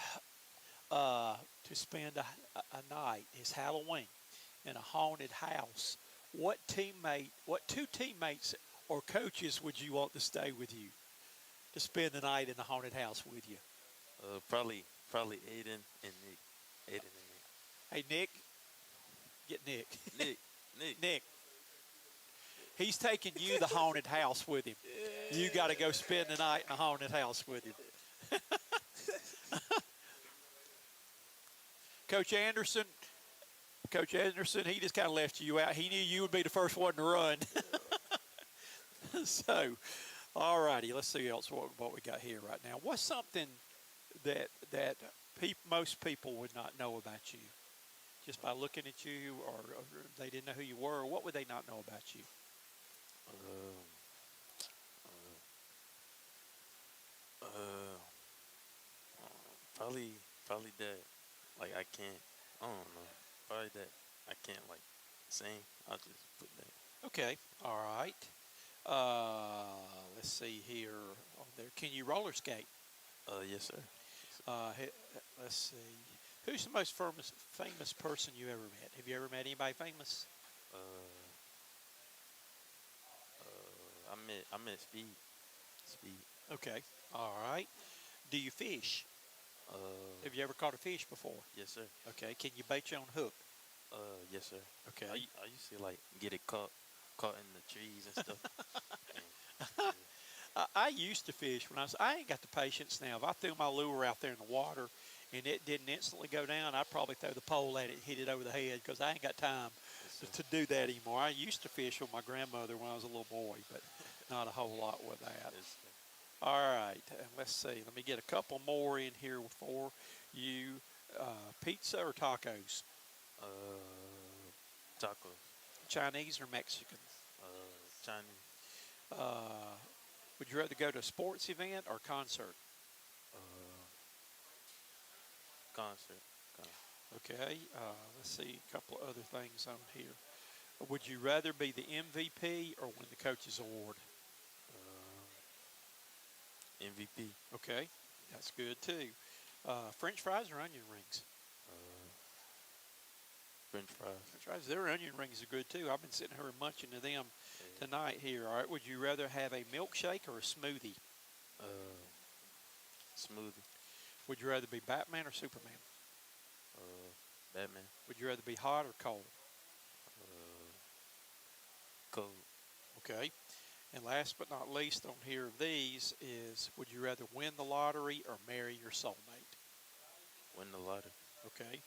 to spend a night, it's Halloween, in a haunted house, what two teammates or coaches would you want to stay with you to spend the night in the haunted house with you? Probably Aiden and Nick. Aiden and Nick. Hey, Nick. Get Nick. Nick. Nick. He's taking you the haunted house with him. You got to go spend the night in the haunted house with him. Coach Anderson, he just kind of left you out. He knew you would be the first one to run. So, all righty, let's see else what we got here right now. What's something that most people would not know about you just by looking at you, or they didn't know who you were? What would they not know about you? Probably that. Like I can't. I don't know. Probably that I can't like sing. I'll just put that. Okay, all right. Let's see here. Oh, there. Can you roller skate? Yes, sir. Let's see. Who's the most famous person you ever met? Have you ever met anybody famous? I met Speed. Speed. Okay, all right. Do you fish? Uh, Have you ever caught a fish before? yes, sir. Okay. Can you bait your own hook? Yes, sir. Okay. I used to like get it caught in the trees and stuff. I used to fish I ain't got the patience now. If I threw my lure out there in the water and it didn't instantly go down, I'd probably throw the pole at it and hit it over the head because I ain't got time to do that anymore. I used to fish with my grandmother when I was a little boy, but not a whole lot with that. Yes, sir. All right, and let's see. Let me get a couple more in here for you. Pizza or tacos? Tacos. Chinese or Mexican? Chinese. Would you rather go to a sports event or concert? Concert. Okay, let's see a couple of other things on here. Would you rather be the MVP or win the coach's award? MVP. Okay, that's good too. French fries or onion rings? French fries. French fries, their onion rings are good too. I've been sitting here munching to them tonight here. All right, would you rather have a milkshake or a smoothie? Smoothie. Would you rather be Batman or Superman? Batman. Would you rather be hot or cold? Cold. Okay. And last but not least on here of these is, would you rather win the lottery or marry your soulmate? Win the lottery. Okay.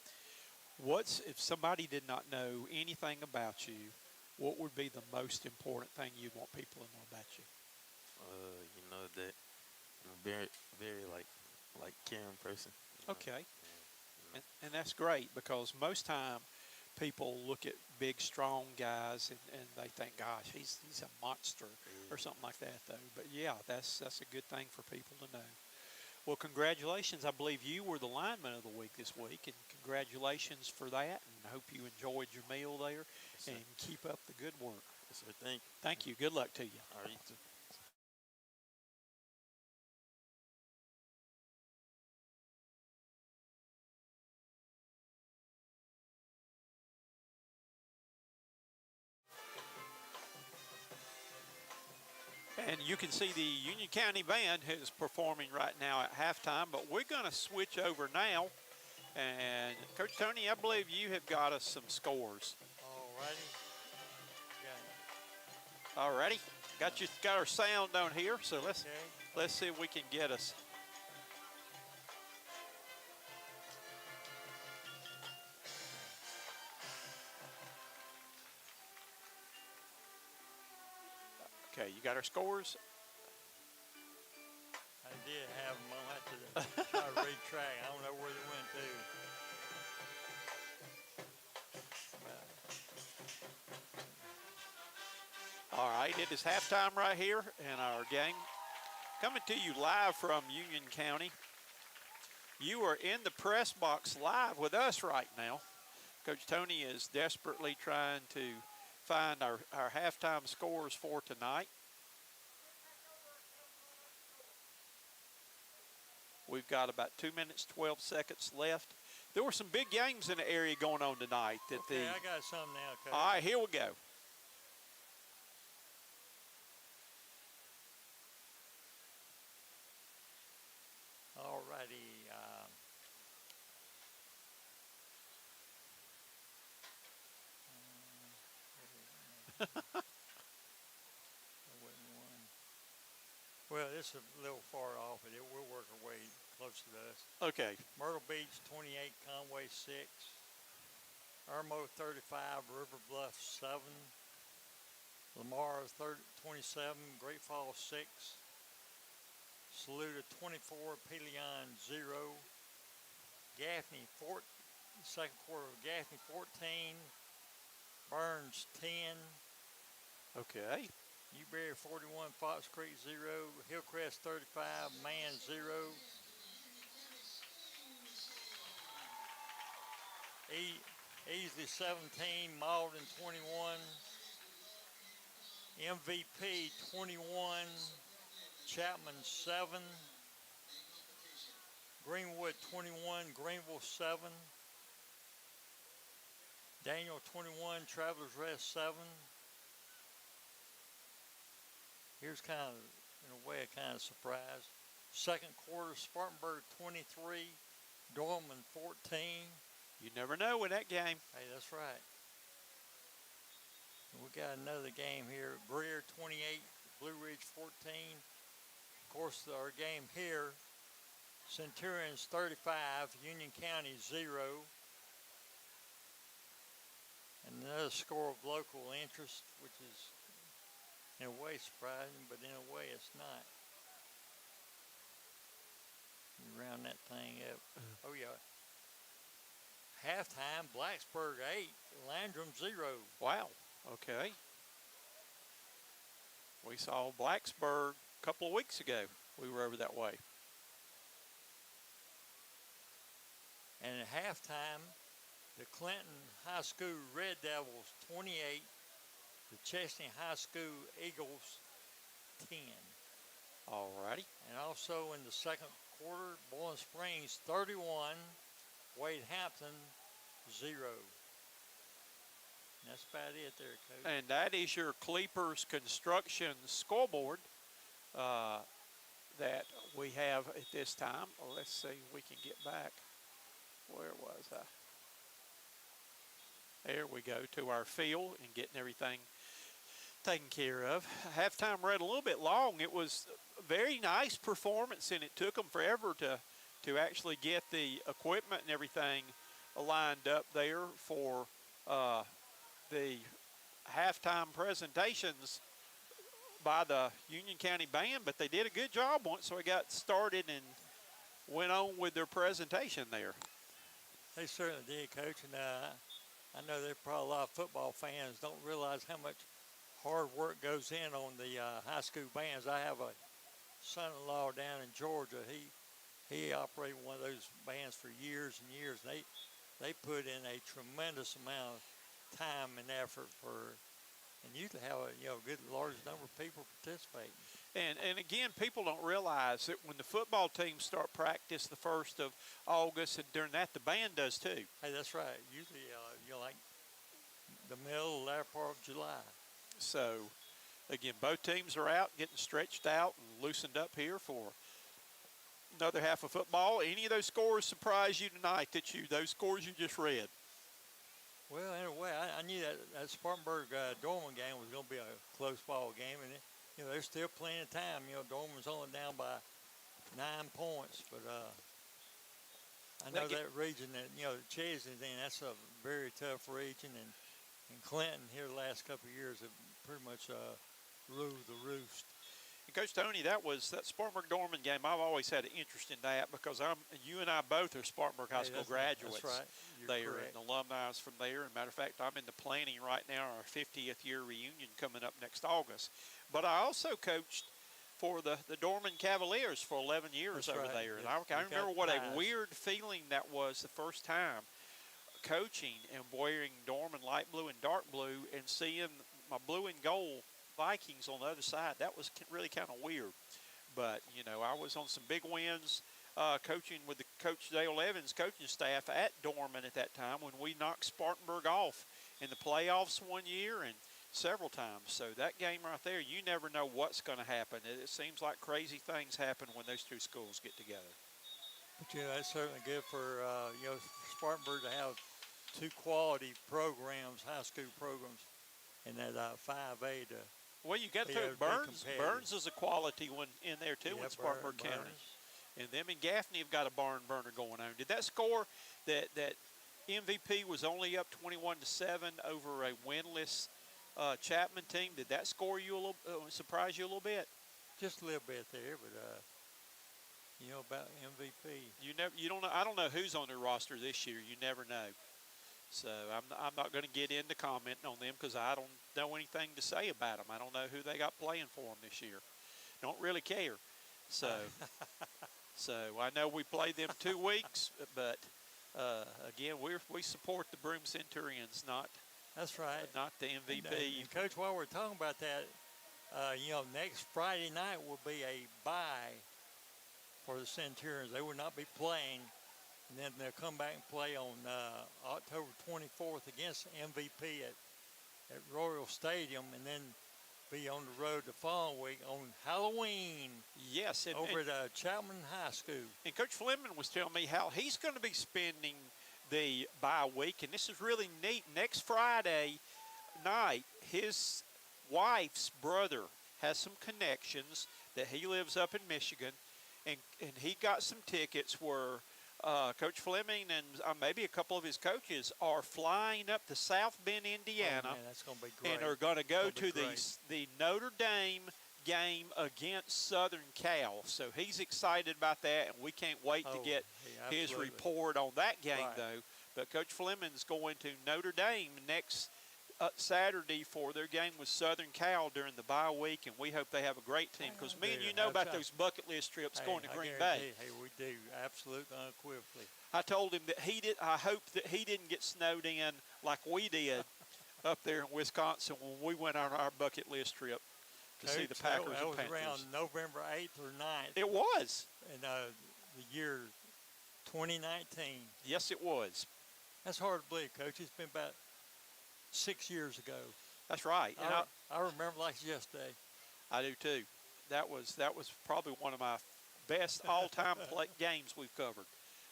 If somebody did not know anything about you, what would be the most important thing you want people to know about you? You know that I'm a very, very like caring person. You know? Okay. You know. And that's great because most time people look at big, strong guys and they think, gosh, he's a monster or something like that, though. But yeah, that's a good thing for people to know. Well, congratulations. I believe you were the lineman of the week this week, and congratulations for that. And I hope you enjoyed your meal there, Yes, sir. and keep up the good work. Yes, sir. Thank you. Thank you. Good luck to you. All right, you too. And you can see the Union County Band is performing right now at halftime, but we're going to switch over now. And Coach Tony, I believe you have got us some scores. All righty. Got it. Alrighty, got our sound down here, so Okay. let's see if we can get us. Okay, you got our scores? I did have them. I'll have to try to retrack. I don't know where they went to. All right, it is halftime right here in our game. Coming to you live from Union County. You are in the press box live with us right now. Coach Tony is desperately trying to find our halftime scores for tonight. We've got about 2 minutes, 12 seconds left. There were some big games in the area going on tonight. Okay, I got some now, Coach. All right, here we go. All righty. Well, this is a little far off, but we'll work our way closer to us. Okay. Myrtle Beach 28, Conway 6. Irmo 35, River Bluff 7. Lamar 27, Great Falls 6. Saluda 24, Pelion 0. Gaffney, second quarter of Gaffney 14. Burns 10. Okay. Newberry 41, Fox Creek 0. Hillcrest 35, Man 0. Easley 17, Malden 21. MVP 21, Chapman 7. Greenwood 21, Greenville 7. Daniel 21, Travelers Rest 7. Here's kind of, in a way, a kind of surprise. Second quarter, Spartanburg 23, Dorman 14. You never know in that game. Hey, that's right. We got another game here. Greer 28, Blue Ridge 14. Of course, our game here, Centurions 35, Union County 0. And another score of local interest, which is in a way surprising, but in a way it's not. You round that thing up. Oh yeah. Halftime, Blacksburg 8, Landrum 0. Wow. Okay. We saw Blacksburg a couple of weeks ago. We were over that way. And at halftime, the Clinton High School Red Devils 28, the Chesney High School Eagles 10. All righty. And also in the second quarter, Bowling Springs 31, Wade Hampton 0. And that's about it there, Coach. And that is your Cleapers Construction scoreboard that we have at this time. Well, let's see if we can get back. Where was I? There we go to our field and getting everything taken care of. Halftime read a little bit long. It was a very nice performance, and it took them forever to actually get the equipment and everything lined up there for the halftime presentations by the Union County Band, but they did a good job once we got started and went on with their presentation there. They certainly did, Coach, and I know there are probably a lot of football fans don't realize how much hard work goes in on the high school bands. I have a son-in-law down in Georgia. He operated one of those bands for years and years, and they put in a tremendous amount of time and effort and you can have a good large number of people participating. And again, people don't realize that when the football teams start practice the 1st of August, and during that the band does too. Hey, that's right. Usually, like the middle, latter part of July. So, again, both teams are out, getting stretched out and loosened up here for another half of football. Any of those scores surprise you tonight? Those scores you just read? Well, in a way, I knew that Spartanburg Dorman game was going to be a close ball game, and there's still plenty of time. Dorman's only down by 9 points, but I know that region that Chesney's in. That's a very tough region, and Clinton here the last couple of years have pretty much ruled the roost. And Coach Tony, that Spartanburg Dorman game. I've always had an interest in that because you and I both are Spartanburg High School graduates. That's right. You're correct. And alumni from there. As a matter of fact, I'm in the planning right now, our 50th year reunion coming up next August. But I also coached for the Dorman Cavaliers for 11 years over there. And I remember what a weird feeling that was the first time coaching and wearing Dorman light blue and dark blue and seeing my blue and gold Vikings on the other side. That was really kind of weird. But, I was on some big wins coaching with the Coach Dale Evans coaching staff at Dorman at that time when we knocked Spartanburg off in the playoffs one year and several times. So that game right there, you never know what's going to happen. It seems like crazy things happen when those two schools get together. But, that's certainly good for, Spartanburg to have two quality programs, high school programs, in that 5A to well, you got to throw Burns. Burns is a quality one in there too in Spartanburg County, and them and Gaffney have got a barn burner going on. Did that score that MVP was only up 21-7 over a winless Chapman team? Did that score you a little surprise you a little bit? Just a little bit there, but about MVP. You don't know. I don't know who's on their roster this year. You never know. So I'm not going to get into commenting on them because I don't know anything to say about them. I don't know who they got playing for them this year. Don't really care. So I know we played them 2 weeks, but again, we support the Broome Centurions, not that's right, not the MVP. And Coach, while we're talking about that, next Friday night will be a bye for the Centurions. They will not be playing. And then they'll come back and play on October 24th against MVP at Royal Stadium, and then be on the road the following week on Halloween. Yes, over at Chapman High School. And Coach Fleming was telling me how he's going to be spending the bye week, and this is really neat. Next Friday night, his wife's brother has some connections that he lives up in Michigan, and he got some tickets where Coach Fleming and maybe a couple of his coaches are flying up to South Bend, Indiana. Oh, man, that's going to be great. And are going to go to the Notre Dame game against Southern Cal. So he's excited about that, and we can't wait to get his report on that game, though. But Coach Fleming's going to Notre Dame next Saturday for their game with Southern Cal during the bye week, and we hope they have a great team because me and you know about those bucket list trips going to Green Bay. Hey, we do, absolutely, unequivocally. I told him that I hope that he didn't get snowed in like we did up there in Wisconsin when we went on our bucket list trip to see the Packers and Panthers. That was around November 8th or 9th. It was. In the year 2019. Yes, it was. That's hard to believe, Coach. It's been about 6 years ago. That's right. I remember like yesterday. I do too. That was probably one of my best all-time games we've covered.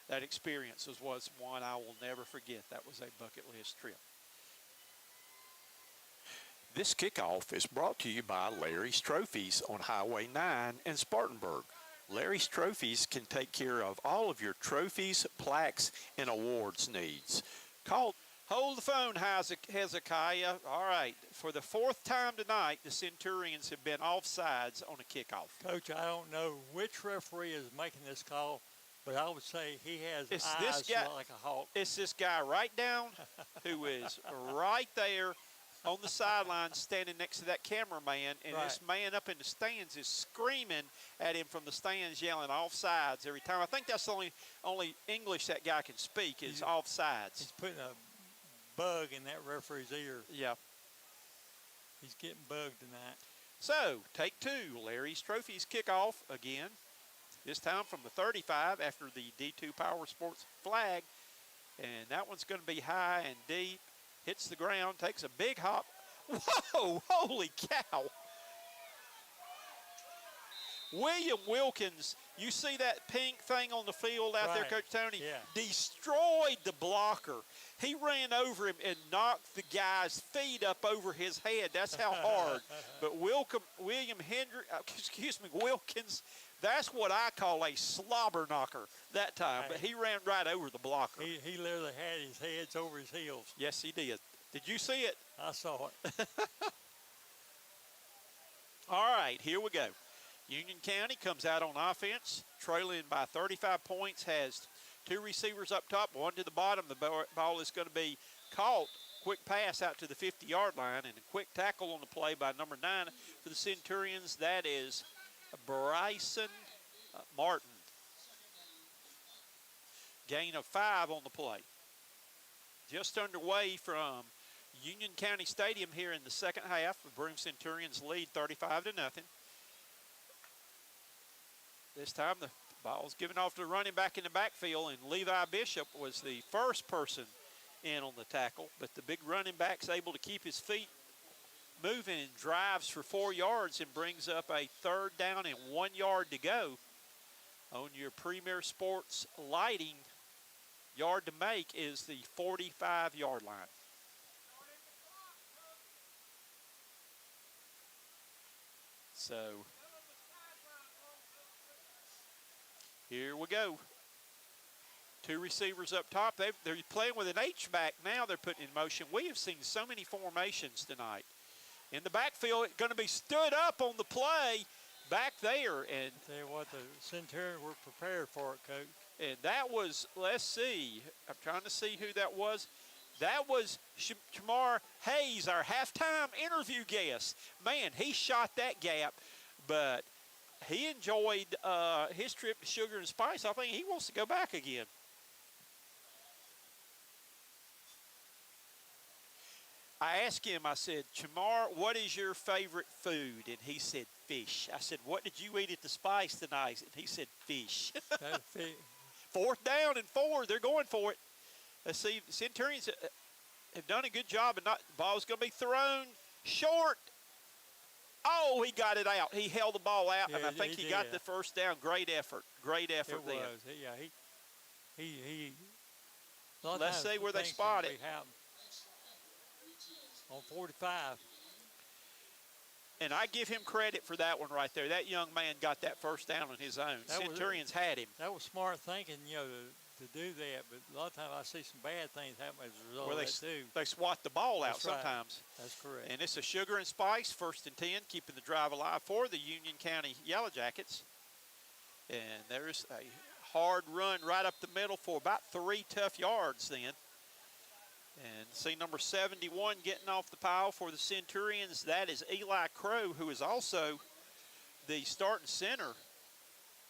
That experience was one I will never forget. That was a bucket list trip. This kickoff is brought to you by Larry's Trophies on Highway 9 in Spartanburg. Larry's Trophies can take care of all of your trophies, plaques, and awards needs. Call Hold the phone, Hezekiah. All right. For the fourth time tonight, the Centurions have been offsides on a kickoff. Coach, I don't know which referee is making this call, but I would say he has It's eyes this guy, like a hawk. It's this guy right down who is right there on the sideline standing next to that cameraman, and Right. this man up in the stands is screaming at him from the stands, yelling offsides every time. I think that's the only English that guy can speak is offsides. He's putting a bug in that referee's ear. Yeah. He's getting bugged tonight. So, take two. Larry's Trophies kickoff again. This time from the 35 after the D2 Power Sports flag. And that one's going to be high and deep. Hits the ground, takes a big hop. Whoa, holy cow. William Wilkins, you see that pink thing on the field out there, Right. Coach Tony? Yeah. Destroyed the blocker. He ran over him and knocked the guy's feet up over his head. That's how hard. But Wilkins, that's what I call a slobber knocker that time. But he ran right over the blocker. He literally had his heads over his heels. Yes, he did. Did you see it? I saw it. All right, here we go. Union County comes out on offense, trailing by 35 points, has two receivers up top, one to the bottom. The ball is going to be caught. Quick pass out to the 50-yard line, and a quick tackle on the play by number 9 for the Centurions. That is Bryson Martin. Gain of 5 on the play. Just underway from Union County Stadium here in the second half. The Broome Centurions lead 35-0. This time the ball's given off to the running back in the backfield, and Levi Bishop was the first person in on the tackle, but the big running back's able to keep his feet moving and drives for 4 yards and brings up a third down and 1 yard to go on your Premier Sports lighting. Yard to make is the 45-yard line. So here we go. Two receivers up top. They're playing with an H-back now they're putting in motion. We have seen so many formations tonight. In the backfield, it's going to be stood up on the play back there. And Tell you what, the Centurions were prepared for it, Coach. And that was, let's see, I'm trying to see who that was. That was Shamar Hayes, our halftime interview guest. Man, he shot that gap, but he enjoyed his trip to Sugar and Spice. I think he wants to go back again. I asked him, I said, Chamar, what is your favorite food? And he said, fish. I said, what did you eat at the Spice tonight? And he said, fish. Fourth down and 4, they're going for it. Let's see, the Centurions have done a good job, and the ball's going to be thrown short. Oh, he got it out. He held the ball out, Yeah, and I think he got the first down. Great effort. Great effort It there. was. Yeah, he a lot of Let's times see where they things spot can it. be happening. On 45. And I give him credit for that one right there. That young man got that first down on his own. Centurions had him. That was smart thinking, to do that. But a lot of times I see some bad things happen as a result of that too. They swat the ball out That's right. sometimes. That's correct. And it's a Sugar and Spice, 1st and 10, keeping the drive alive for the Union County Yellow Jackets. And there's a hard run right up the middle for about 3 tough yards then. And see number 71 getting off the pile for the Centurions. That is Eli Crow, who is also the starting center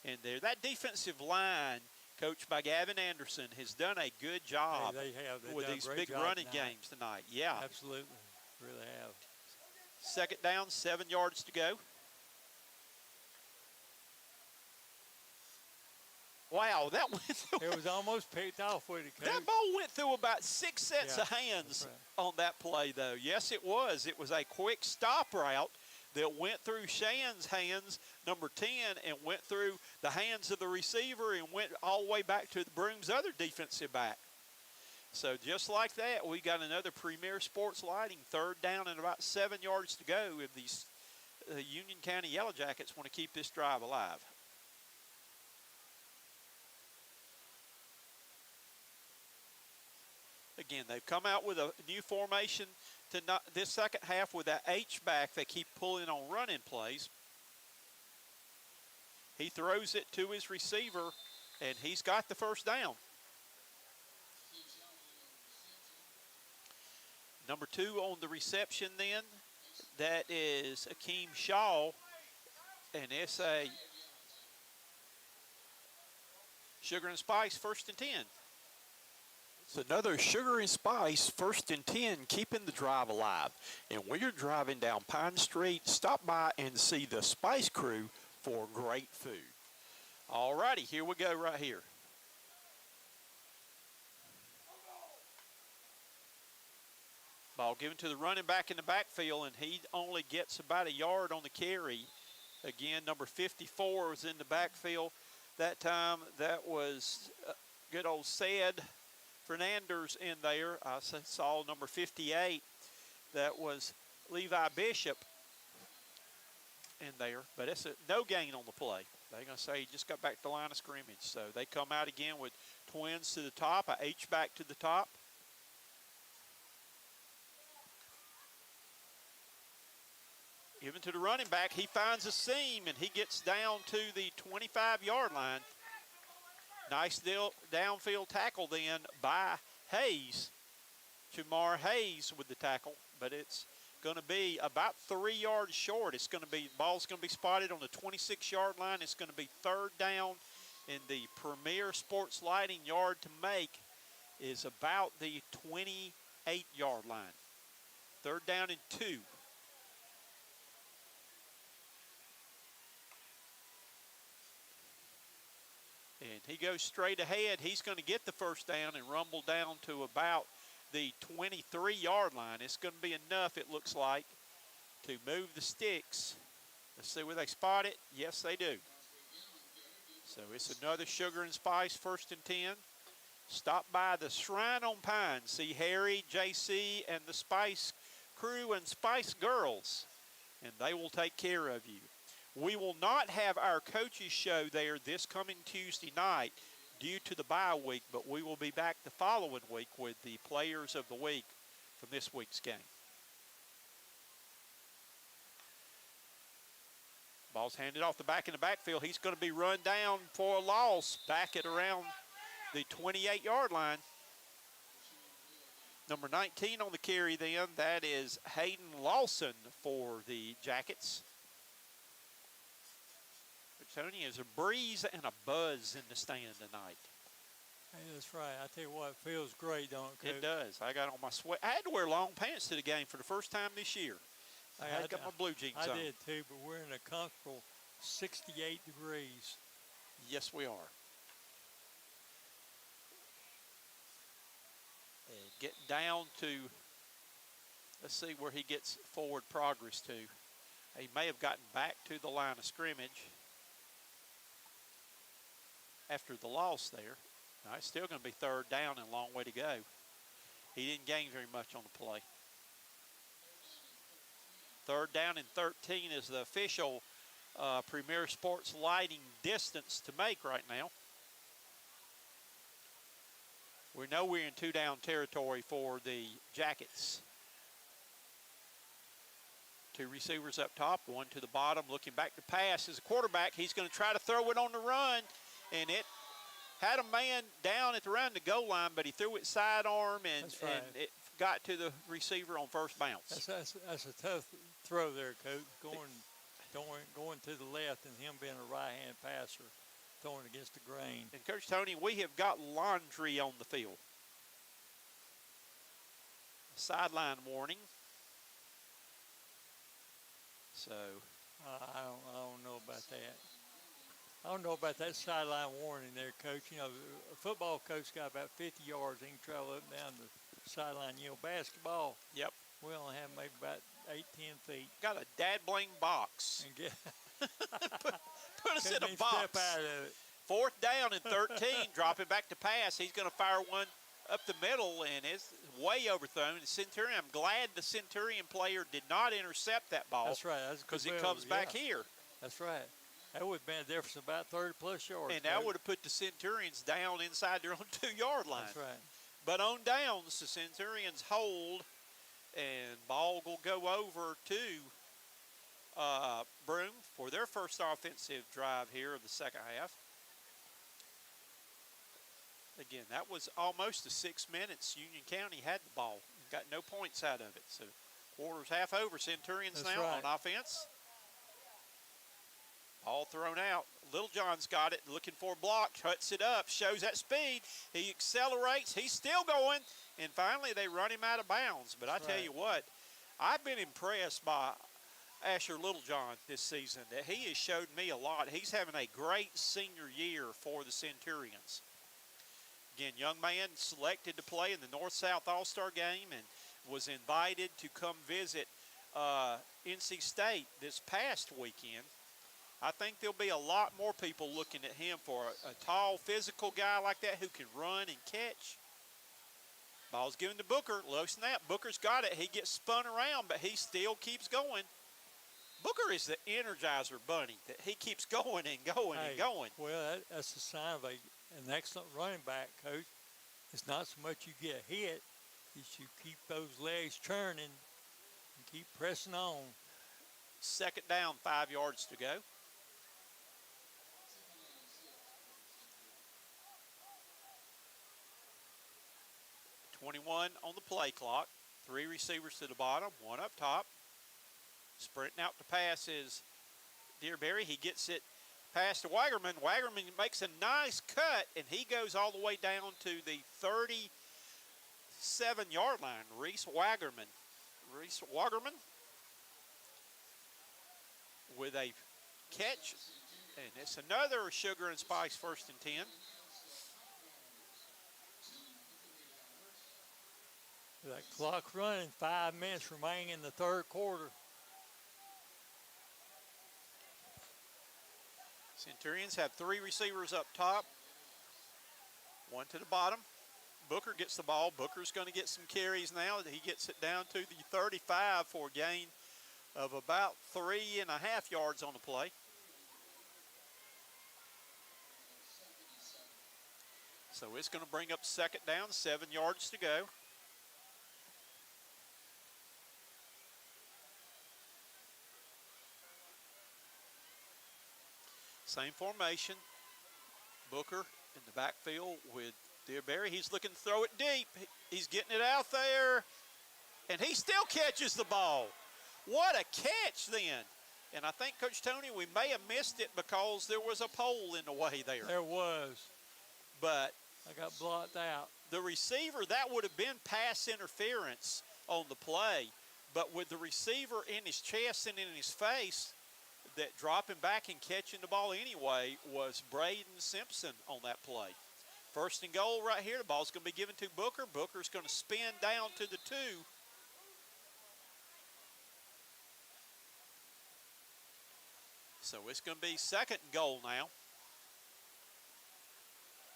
in there. That defensive line, coached by Gavin Anderson, has done a good job They have. They've with done a these great big job running tonight. games tonight. Yeah. Absolutely. Really have. Second down, 7 yards to go. Wow, that went through. It was almost picked off with it, Coach. That ball went through about 6 sets Yeah, of hands that's right. on that play, though. Yes, it was. It was a quick stop route that went through Shan's hands, number 10, and went through the hands of the receiver and went all the way back to the Broome's other defensive back. So just like that, we got another Premier Sports lighting, 3rd down and about 7 yards to go if these Union County Yellow Jackets want to keep this drive alive. Again, they've come out with a new formation to this second half with that H-back. They keep pulling on running plays. He throws it to his receiver, and he's got the first down. Number 2 on the reception then, that is Akeem Shaw, and it's a Sugar and Spice 1st and 10. It's another Sugar and Spice 1st and 10, keeping the drive alive. And when you're driving down Pine Street, stop by and see the Spice Crew for great food. All righty, here we go right here. Ball given to the running back in the backfield, and he only gets about a yard on the carry. Again, number 54 was in the backfield. That time, that was good old Ced Fernandez in there. I saw number 58. That was Levi Bishop in there. But it's no gain on the play. They're going to say he just got back to the line of scrimmage. So they come out again with twins to the top, a H-back to the top. Given to the running back, he finds a seam, and he gets down to the 25-yard line. Nice downfield tackle then by Hayes. Jamar Hayes with the tackle, but it's going to be about 3 yards short. It's going to be, ball's going to be spotted on the 26-yard line. It's going to be 3rd down, and the Premier Sports Lighting yard to make is about the 28-yard line. 3rd down and 2. And he goes straight ahead. He's going to get the first down and rumble down to about the 23-yard line. It's going to be enough, it looks like, to move the sticks. Let's see where they spot it. Yes, they do. So it's another Sugar and Spice 1st and 10. Stop by the Shrine on Pine. See Harry, JC, and the Spice Crew and Spice Girls, and they will take care of you. We will not have our coaches show there this coming Tuesday night due to the bye week, but we will be back the following week with the players of the week from this week's game. Ball's handed off the back in the backfield. He's going to be run down for a loss back at around the 28-yard line. Number 19 on the carry then, that is Hayden Lawson for the Jackets. Tony, is a breeze and a buzz in the stand tonight. Hey, that's right. I tell you what, it feels great, don't it, Coach? It does. I got on my sweat. I had to wear long pants to the game for the first time this year. I had got my blue jeans on. I did too, but we're in a comfortable 68 degrees. Yes, we are. And get down to, let's see where he gets forward progress to. He may have gotten back to the line of scrimmage after the loss there. Now, it's still going to be 3rd down and a long way to go. He didn't gain very much on the play. 3rd down and 13 is the official Premier Sports Lighting distance to make right now. We know we're in 2-down territory for the Jackets. 2 receivers up top, 1 to the bottom, looking back to pass. As a quarterback, he's going to try to throw it on the run, and it had a man down at around the goal line, but he threw it sidearm, and it got to the receiver on first bounce. That's a tough throw there, Coach, going to the left and him being a right-hand passer, throwing against the grain. And, Coach Tony, we have got laundry on the field. Sideline warning. So I don't know about that. I don't know about that sideline warning there, Coach. You know, a football coach got about 50 yards. He can travel up and down the sideline. You know, basketball, yep, we only have maybe about 8, 10 feet. Got a dad bling box. And get put us in a box. Step out of it. 4th down and 13, dropping back to pass. He's going to fire one up the middle, and it's way overthrown. The Centurion, I'm glad the Centurion player did not intercept that ball. That's right. Because it comes back here. That's right. That would have been a difference of about 30-plus yards. And that would have put the Centurions down inside their own 2-yard line. That's right. But on downs, the Centurions hold, and ball will go over to Broome for their first offensive drive here of the second half. Again, that was almost the 6 minutes. Union County had the ball, got no points out of it. So quarter's half over. Centurions That's now right. on offense. All thrown out. Little John's got it, looking for a block, cuts it up, shows that speed. He accelerates, he's still going, and finally they run him out of bounds. But I tell you what, I've been impressed by Asher Littlejohn this season. That he has showed me a lot. He's having a great senior year for the Centurions. Again, young man selected to play in the North-South All-Star game and was invited to come visit NC State this past weekend. I think there'll be a lot more people looking at him for a tall, physical guy like that who can run and catch. Ball's given to Booker. Low snap. Booker's got it. He gets spun around, but he still keeps going. Booker is the Energizer Bunny, that he keeps going and going and going. Well, that's a sign of an excellent running back, Coach. It's not so much you get hit, it's you keep those legs churning and keep pressing on. Second down, 5 yards to go. .21 on the play clock. 3 receivers to the bottom, 1 up top. Sprinting out to pass is Dearberry. He gets it past to Wagerman. Wagerman makes a nice cut, and he goes all the way down to the 37-yard line. Reese Wagerman with a catch, and it's another Sugar and Spice 1st and 10. That clock running, 5 minutes remaining in the third quarter. Centurions have 3 receivers up top, 1 to the bottom. Booker gets the ball. Booker's going to get some carries now. He gets it down to the 35 for a gain of about 3.5 yards on the play. So it's going to bring up second down, 7 yards to go. Same formation. Booker in the backfield with Dearberry. He's looking to throw it deep. He's getting it out there, and he still catches the ball. What a catch then. And I think, Coach Tony, we may have missed it because there was a pole in the way there. There was. But I got blocked out. the receiver, that would have been pass interference on the play. But with the receiver in his chest and in his face, that dropping back and catching the ball anyway was Braden Simpson on that play. First and goal right here. The ball's going to be given to Booker. Booker's going to spin down to the 2. So it's going to be second and goal now.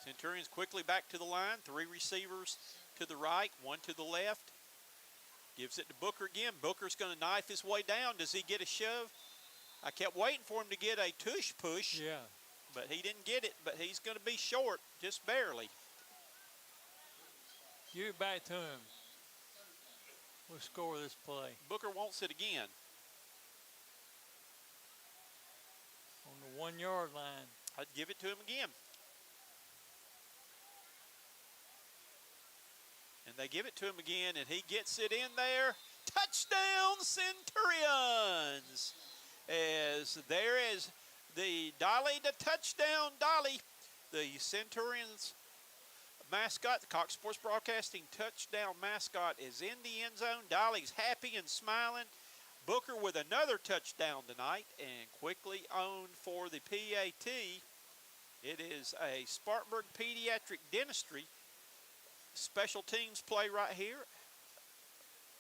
Centurions quickly back to the line. 3 receivers to the right, 1 to the left. Gives it to Booker again. Booker's going to knife his way down. Does he get a shove? I kept waiting for him to get a tush push. Yeah. But he didn't get it, but he's going to be short, just barely. Give it back to him. We'll score this play. Booker wants it again. On the 1 yard line. I'd give it to him again. And they give it to him again, and he gets it in there. Touchdown, Centurions! As there is the Dolly to touchdown Dolly. The Centurions mascot, the Cox Sports Broadcasting touchdown mascot is in the end zone. Dolly's happy and smiling. Booker with another touchdown tonight, and quickly on for the PAT. It is a Spartanburg Pediatric Dentistry special teams play right here.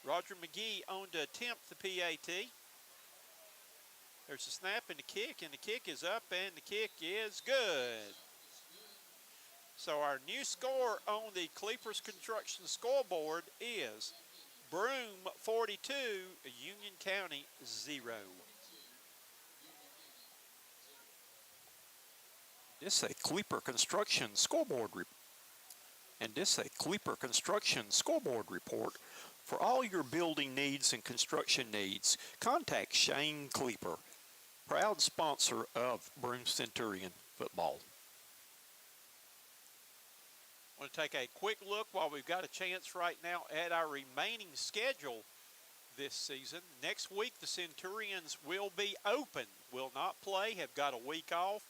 Roger McGee on to attempt the PAT. There's a snap and the kick is up, and the kick is good. So our new score on the Cleepers Construction scoreboard is Broome 42, Union County 0. This is a Cleeper Construction scoreboard report. And this is a Kleeper Construction scoreboard report. For all your building needs and construction needs, contact Shane Kleeper, proud sponsor of Broome Centurion football. I want to take a quick look while we've got a chance right now at our remaining schedule this season. Next week, the Centurions will be open, will not play, have got a week off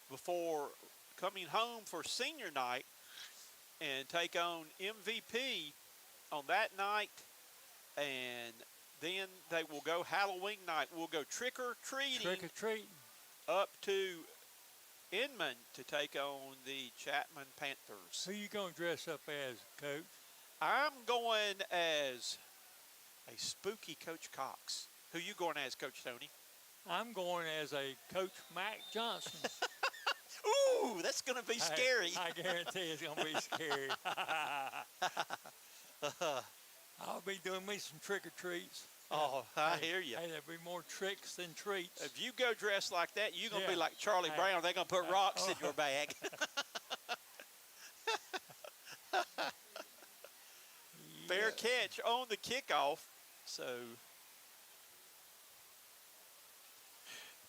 before coming home for senior night and take on MVP on that night. And then they will go Halloween night. We'll go trick-or-treating. Trick-or-treating. Up to Inman to take on the Chapman Panthers. Who you going to dress up as, Coach? I'm going as a spooky Coach Cox. Who you going as, Coach Tony? I'm going as a Coach Mac Johnson. Ooh, that's going to be scary. I guarantee it's going to be scary. I'll be doing me some trick-or-treats. Oh, I hear you. Hey, there'll be more tricks than treats. If you go dressed like that, you're going to be like Charlie Brown. They're going to put rocks in your bag. Fair catch on the kickoff. So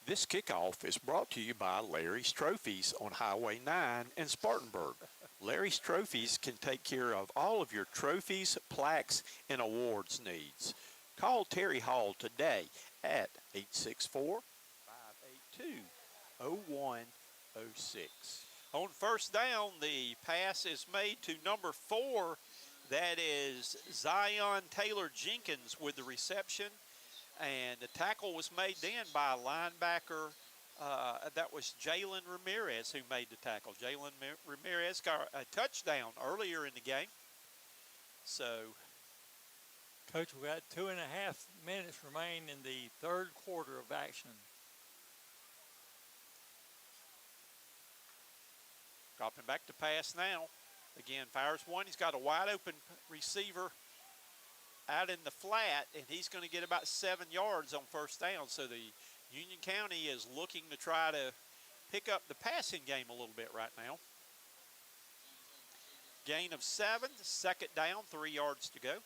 this kickoff is brought to you by Larry's Trophies on Highway 9 in Spartanburg. Larry's Trophies can take care of all of your trophies, plaques, and awards needs. Call Terry Hall today at 864-582-0106. On first down, the pass is made to number 4. That is Zion Taylor Jenkins with the reception. And the tackle was made then by a linebacker. That was Jalen Ramirez who made the tackle. Jalen Ramirez got a touchdown earlier in the game. So, Coach, we got 2.5 minutes remain in the third quarter of action. Dropping back to pass now. Again, fires one. He's got a wide open receiver out in the flat, and he's going to get about 7 yards on first down. So the Union County is looking to try to pick up the passing game a little bit right now. Gain of 7, second down, 3 yards to go.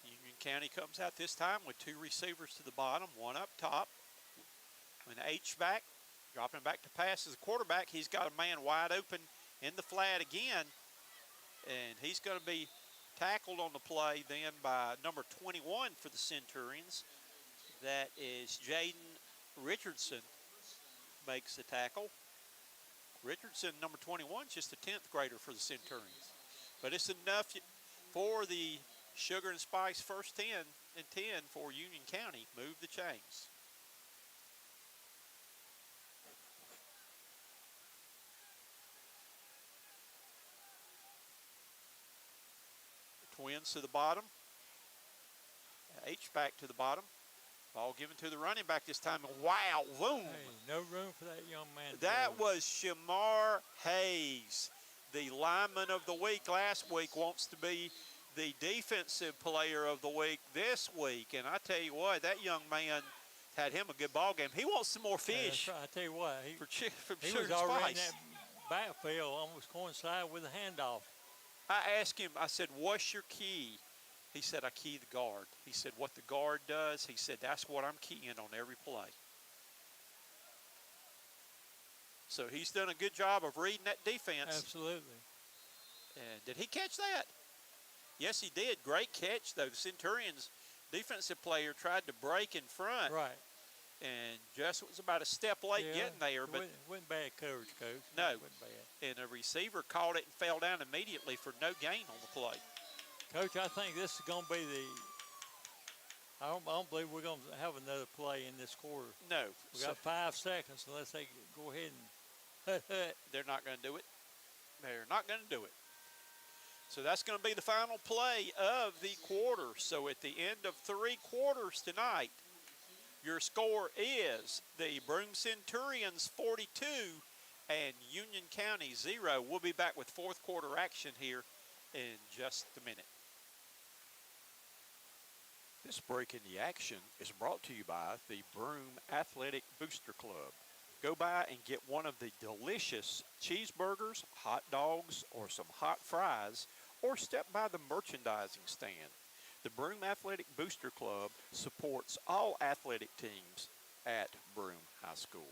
Union County comes out this time with 2 receivers to the bottom, 1 up top. An H-back, dropping back to pass as a quarterback. He's got a man wide open in the flat again, and he's going to be tackled on the play then by number 21 for the Centurions. That is Jaden Richardson makes the tackle. Richardson, number 21, just a 10th grader for the Centurions. But it's enough for the Sugar and Spice first 10 and 10 for Union County. Move the chains. Twins to the bottom. H-back to the bottom. Ball given to the running back this time. Wow, boom. Hey, no room for that young man. That was Shamar Hayes, the lineman of the week last week, wants to be the defensive player of the week this week. And I tell you what, that young man had him a good ball game. He wants some more fish. Right. I tell you what, he Sugar was already Spice. in that backfield, almost coincide with a handoff. I asked him, I said, what's your key? He said, I key the guard. He said, what the guard does, he said, that's what I'm keying on every play. So he's done a good job of reading that defense. Absolutely. And did he catch that? Yes, he did. Great catch, though. The Centurions defensive player tried to break in front. Right. And just was about a step late getting there. But it wasn't bad coverage, Coach. No. It wasn't bad. And a receiver caught it and fell down immediately for no gain on the play. Coach, I think this is going to be I don't believe we're going to have another play in this quarter. No. We got 5 seconds unless they go ahead and hut. They're not going to do it. They're not going to do it. So that's going to be the final play of the quarter. So at the end of 3 quarters tonight, your score is the Broome Centurions 42 and Union County 0. We'll be back with fourth quarter action here in just a minute. This break in the action is brought to you by the Broome Athletic Booster Club. Go by and get one of the delicious cheeseburgers, hot dogs, or some hot fries, or step by the merchandising stand. The Broome Athletic Booster Club supports all athletic teams at Broome High School.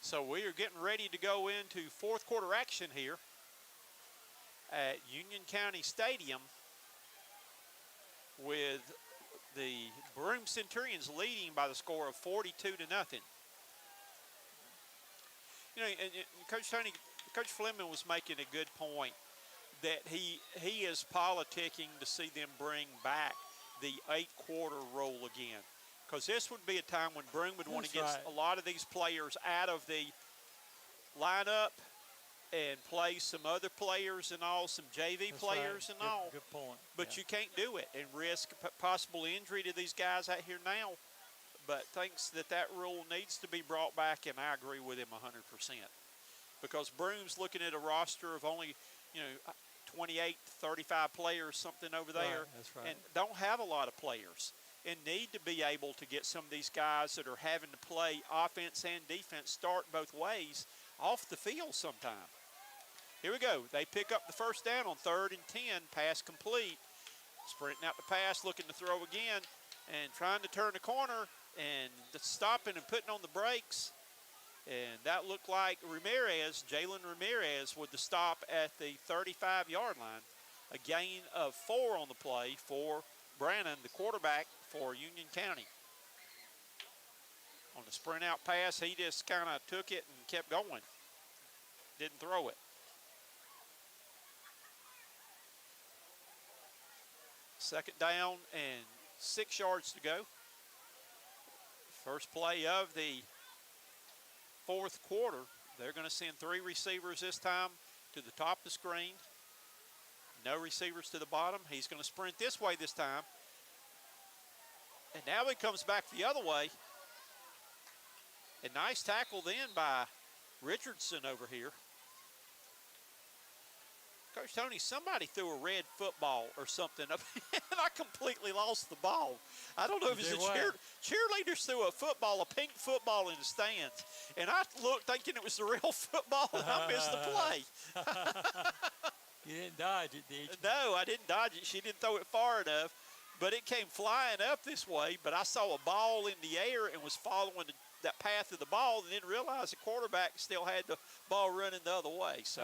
So we are getting ready to go into fourth quarter action here at Union County Stadium with the Broome Centurions leading by the score of 42-0. You know, and Coach Fleming was making a good point that he is politicking to see them bring back the 8-quarter rule again. Because this would be a time when Broome would want to get a lot of these players out of the lineup and play some other players and all, some JV players and all. Good point. But you can't do it and risk possible injury to these guys out here now. But thinks that rule needs to be brought back, and I agree with him 100%. Because Broome's looking at a roster of only, 28, 35 players, something over there. Right, that's right. And don't have a lot of players. And need to be able to get some of these guys that are having to play offense and defense, start both ways, off the field sometime. Here we go. They pick up the first down on 3rd and 10, pass complete. Sprinting out the pass, looking to throw again, and trying to turn the corner, and stopping and putting on the brakes. And that looked like Jalen Ramirez, with the stop at the 35-yard line. A gain of 4 on the play for Brannon, the quarterback for Union County. On the sprint out pass, he just kind of took it and kept going. Didn't throw it. Second down and 6 yards to go. First play of the fourth quarter. They're going to send 3 receivers this time to the top of the screen. No receivers to the bottom. He's going to sprint this way this time. And now he comes back the other way. A nice tackle then by Richardson over here. Coach Tony, somebody threw a red football or something up, and I completely lost the ball. I don't know if it's the cheerleaders threw a pink football in the stands, and I looked thinking it was the real football, and I missed the play. You didn't dodge it, did you? No, I didn't dodge it. She didn't throw it far enough, but it came flying up this way, but I saw a ball in the air and was following that path of the ball and didn't realize the quarterback still had the ball running the other way. So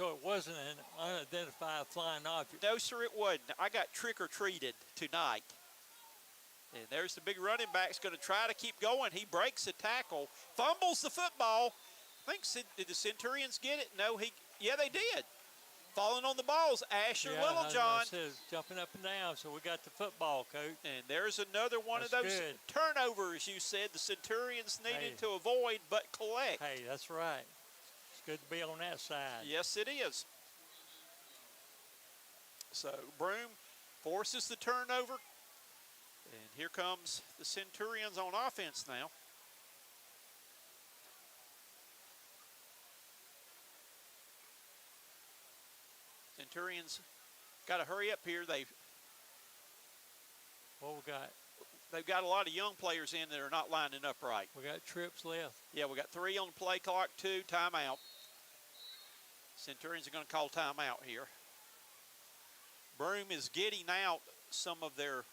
it wasn't an unidentified flying object. No, sir, it wasn't. I got trick-or-treated tonight. And there's the big running back's going to try to keep going. He breaks the tackle, fumbles the football. Did the Centurions get it? No, yeah, they did. Falling on the balls, Asher Littlejohn. Jumping up and down, so we got the football, Coach. And there's another one of those turnovers you said the Centurions needed to avoid but collect. Hey, that's right. It's good to be on that side. Yes, it is. So Broome forces the turnover. And here comes the Centurions on offense now. Centurions got to hurry up here. They've got a lot of young players in that are not lining up right. We got trips left. Yeah, we got 3 on the play clock, 2 timeout. Centurions are going to call timeout here. Broome is getting out some of their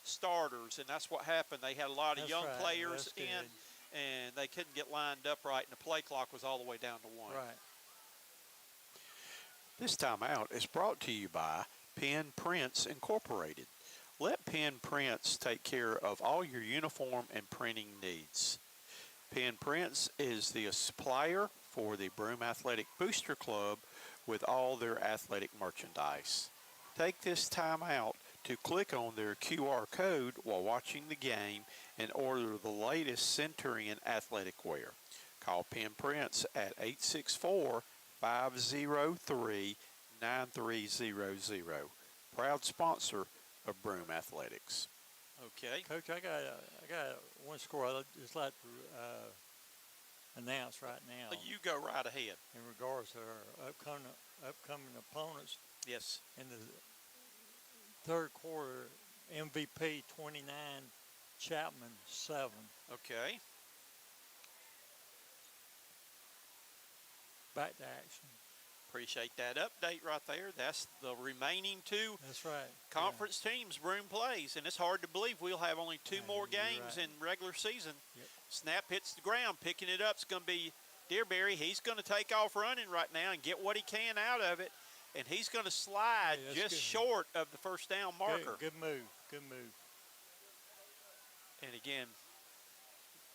starters, and that's what happened. They had a lot of young players in, and they couldn't get lined up right, and the play clock was all the way down to 1. Right. This timeout is brought to you by Pen Prints Incorporated. Let Pen Prints take care of all your uniform and printing needs. Pen Prints is the supplier for the Broome Athletic Booster Club with all their athletic merchandise. Take this time out to click on their QR code while watching the game and order the latest Centurion athletic wear. Call Pen Prints at 864-503-9300. Proud sponsor of Broome Athletics. Okay. Coach, I got one score I'd just like to announce right now You go right ahead. in regards to our upcoming opponents. Yes. In the third quarter, MVP 29, Chapman 7. Okay. Back to action. Appreciate that update right there. That's the remaining two That's right. conference teams Broome plays, and it's hard to believe we'll have only two more games right. in regular season. Yep. Snap hits the ground, picking it up is going to be Dearberry. He's going to take off running right now and get what he can out of it, and he's going to slide just good. short of the first down marker. Good move. Good move. And again,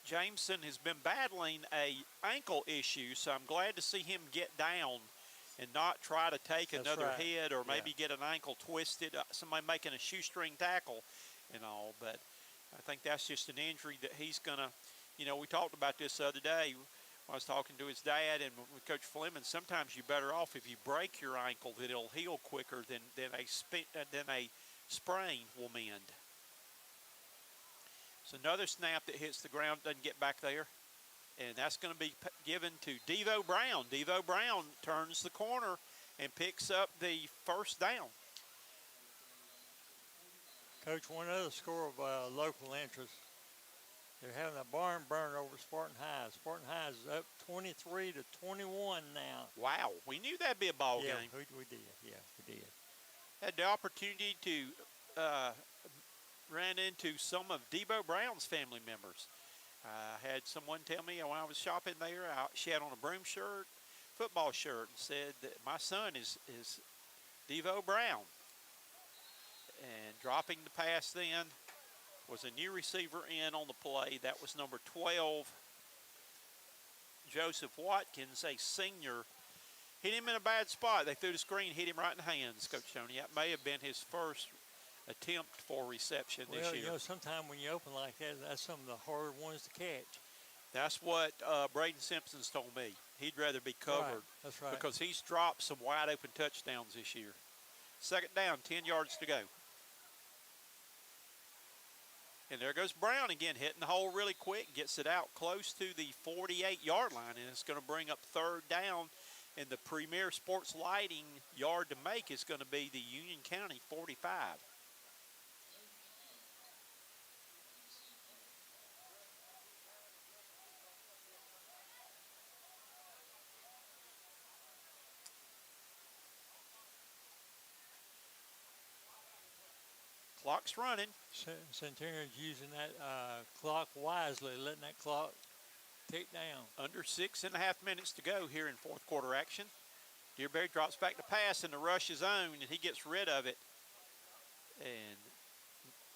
Jameson has been battling a ankle issue, so I'm glad to see him get down and not try to take That's another right. hit or maybe Yeah. get an ankle twisted, somebody making a shoestring tackle and all. But I think that's just an injury that he's going to, we talked about this the other day when I was talking to his dad and with Coach Fleming. Sometimes you're better off if you break your ankle that it'll heal quicker than a sprain will mend. So another snap that hits the ground, doesn't get back there. And that's going to be given to Devo Brown. Devo Brown turns the corner and picks up the first down. Coach, one other score of local interest. They're having a barn burn over Spartan High. Spartan High is up 23-21 now. Wow, we knew that'd be a ball Yeah, game. we did. Yeah, we did. Had the opportunity to ran into some of Devo Brown's family members. I had someone tell me when I was shopping there, she had on a Broome shirt, football shirt, and said that my son is Devo Brown. And dropping the pass then was a new receiver in on the play. That was number 12, Joseph Watkins, a senior. Hit him in a bad spot. They threw the screen, hit him right in the hands, Coach Tony. That may have been his first attempt for reception this year. Sometimes when you open like that, that's some of the harder ones to catch. That's what Braden Simpson's told me. He'd rather be covered. Right. That's right. Because he's dropped some wide open touchdowns this year. Second down, 10 yards to go. And there goes Brown again, hitting the hole really quick, gets it out close to the 48-yard line, and it's going to bring up third down. And the premier sports lighting yard to make is going to be the Union County 45. Clock's running. Centurion's using that clock wisely, letting that clock tick down. Under 6.5 minutes to go here in fourth quarter action. Dearberry drops back to pass in the rush zone, and he gets rid of it. And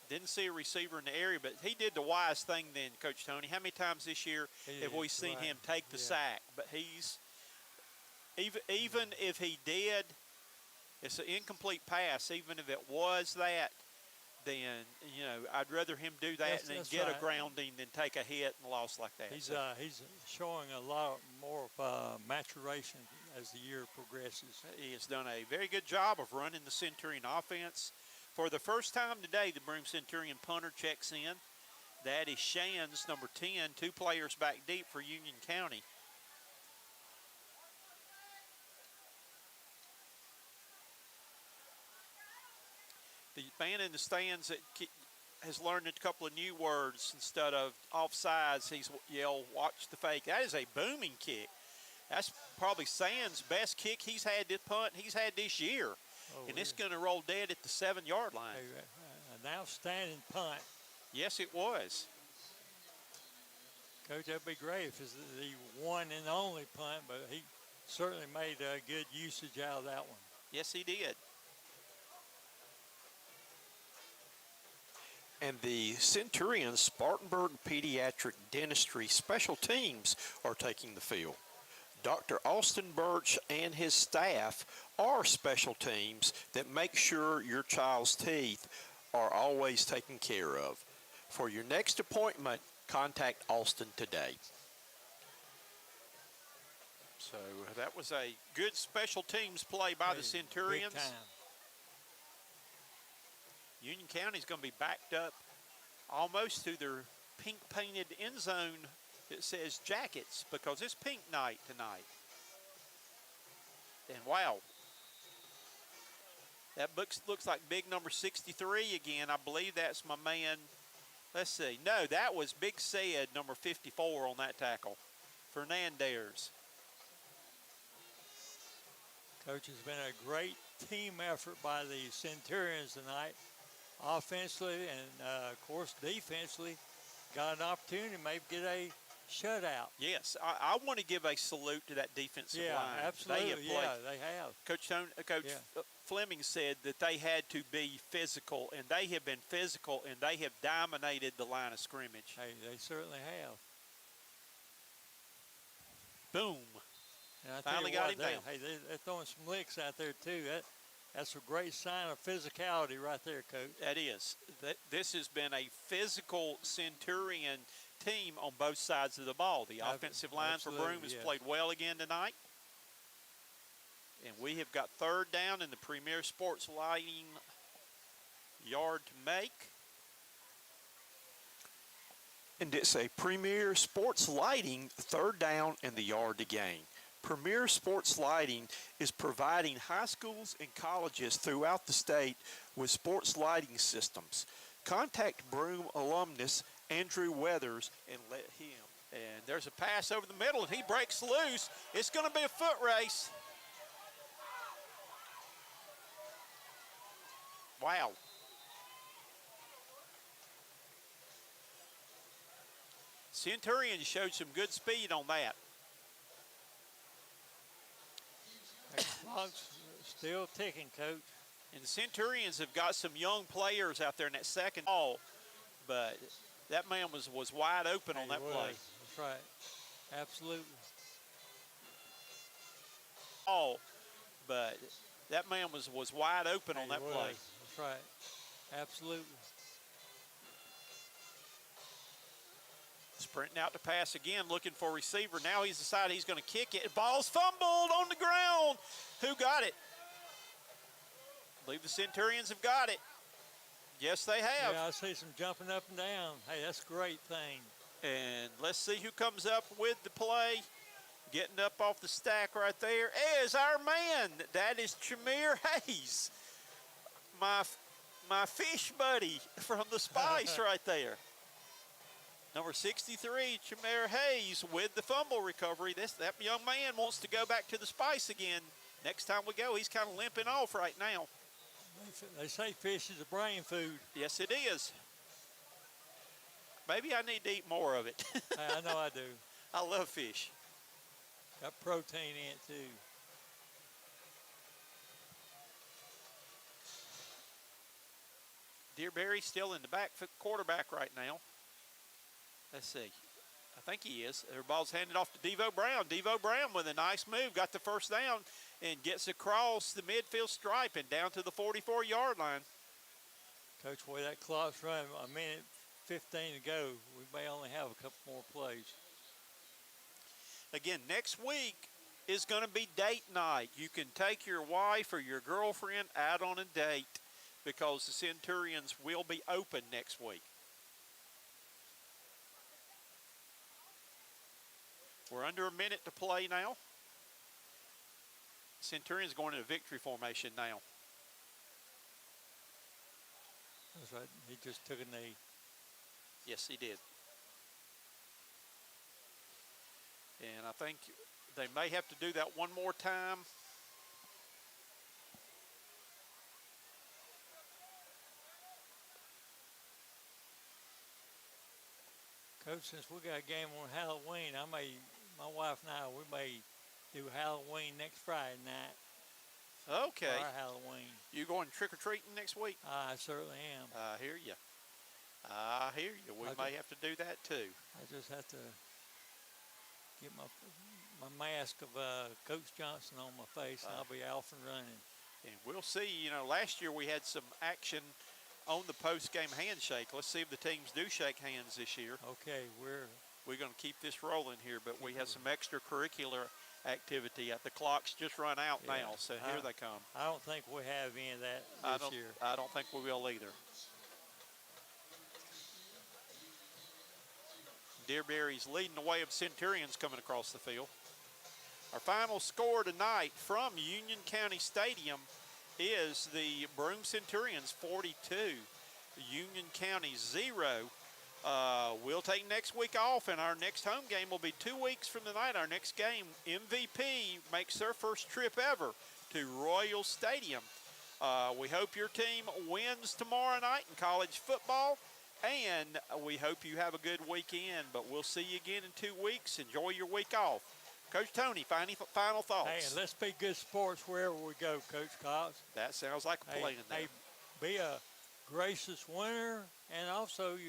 didn't see a receiver in the area, but he did the wise thing then, Coach Tony. How many times this year have we seen him take the sack? But he's, even if he did, it's an incomplete pass, even if it was that, then, I'd rather him do that than get a grounding than take a hit and loss like that. He's showing a lot more of maturation as the year progresses. He has done a very good job of running the Centurion offense. For the first time today, the Broome Centurion punter checks in. That is Shands, number 10, 2 players back deep for Union County. The man in the stands that has learned a couple of new words. Instead of offsides, he's yelled, watch the fake. That is a booming kick. That's probably Sands' best kick he's had this year. And it's going to roll dead at the 7-yard line. An outstanding punt. Yes, it was. Coach, that'd be great if it's the one and only punt, but he certainly made a good usage out of that one. Yes, he did. And the Centurion Spartanburg Pediatric Dentistry Special Teams are taking the field. Dr. Austin Birch and his staff are special teams that make sure your child's teeth are always taken care of. For your next appointment, contact Austin today. So that was a good special teams play by the Centurions. Big time. Union County's going to be backed up almost to their pink painted end zone that says Jackets, because it's pink night tonight. And wow, that looks like big number 63 again. I believe that's my man. Let's see. No, that was Big Said, number 54 on that tackle. Fernandez. Coach, has been a great team effort by the Centurions tonight, offensively and, of course, defensively. Got an opportunity to maybe get a shutout. Yes, I want to give a salute to that defensive line. Yeah, absolutely. They have. Coach Fleming said that they had to be physical, and they have been physical, and they have dominated the line of scrimmage. Hey, they certainly have. Boom. And I Finally got him down. Hey, they're throwing some licks out there, too. That's a great sign of physicality right there, Coach. That is. This has been a physical Centurion team on both sides of the ball. The offensive line for Broome has played well again tonight. And we have got third down in the Premier Sports Lighting yard to make. And it's a Premier Sports Lighting third down in the yard to gain. Premier Sports Lighting is providing high schools and colleges throughout the state with sports lighting systems. Contact Broome alumnus Andrew Weathers and let him. And there's a pass over the middle, and he breaks loose. It's going to be a foot race. Wow. Centurions showed some good speed on that. The clock's still ticking, Coach. And the Centurions have got some young players out there in that second ball, but that man was wide open on that play. That's right. Absolutely. Oh, but that man was wide open on that play. That's right. Absolutely. Sprinting out to pass again, looking for a receiver. Now he's decided he's going to kick it. Ball's fumbled on the ground. Who got it? I believe the Centurions have got it. Yes, they have. Yeah, I see some jumping up and down. Hey, that's a great thing. And let's see who comes up with the play. Getting up off the stack right there is our man. That is Jameer Hayes, my fish buddy from the Spice right there. Number 63, Jameer Hayes with the fumble recovery. That young man wants to go back to the Spice again. Next time we go, he's kind of limping off right now. They say fish is a brain food. Yes, it is. Maybe I need to eat more of it. I know I do. I love fish. Got protein in it, too. Dearberry still in the back quarterback right now. Let's see. I think he is. Their ball's handed off to Devo Brown. Devo Brown with a nice move. Got the first down and gets across the midfield stripe and down to the 44-yard line. Coach, the way that clock's running, a minute 15 to go, we may only have a couple more plays. Again, next week is going to be date night. You can take your wife or your girlfriend out on a date because the Centurions will be open next week. We're under a minute to play now. Centurions going into victory formation now. That's right. He just took a knee. Yes, he did. And I think they may have to do that one more time. Coach, since we got a game on Halloween, my wife and I, we may do Halloween next Friday night. Okay. For our Halloween. You going trick-or-treating next week? I certainly am. I hear you. I hear you. We may have to do that too. I just have to get my mask of Coach Johnson on my face, and I'll be off and running. And we'll see. You know, last year we had some action on the post-game handshake. Let's see if the teams do shake hands this year. Okay, we're going to keep this rolling here, but we have some extracurricular activity. The clock's just run out now, so here they come. I don't think we have any of that this year. I don't think we will either. Dearberry's leading the way of Centurions coming across the field. Our final score tonight from Union County Stadium is the Broome Centurions 42, Union County 0. We'll take next week off, and our next home game will be 2 weeks from tonight. Our next game, MVP makes their first trip ever to Royal Stadium. We hope your team wins tomorrow night in college football, and we hope you have a good weekend, but we'll see you again in 2 weeks. Enjoy your week off. Coach Tony, final thoughts. Hey, and let's be good sports wherever we go, Coach Cox. That sounds like a plan. Hey, be a gracious winner, and also you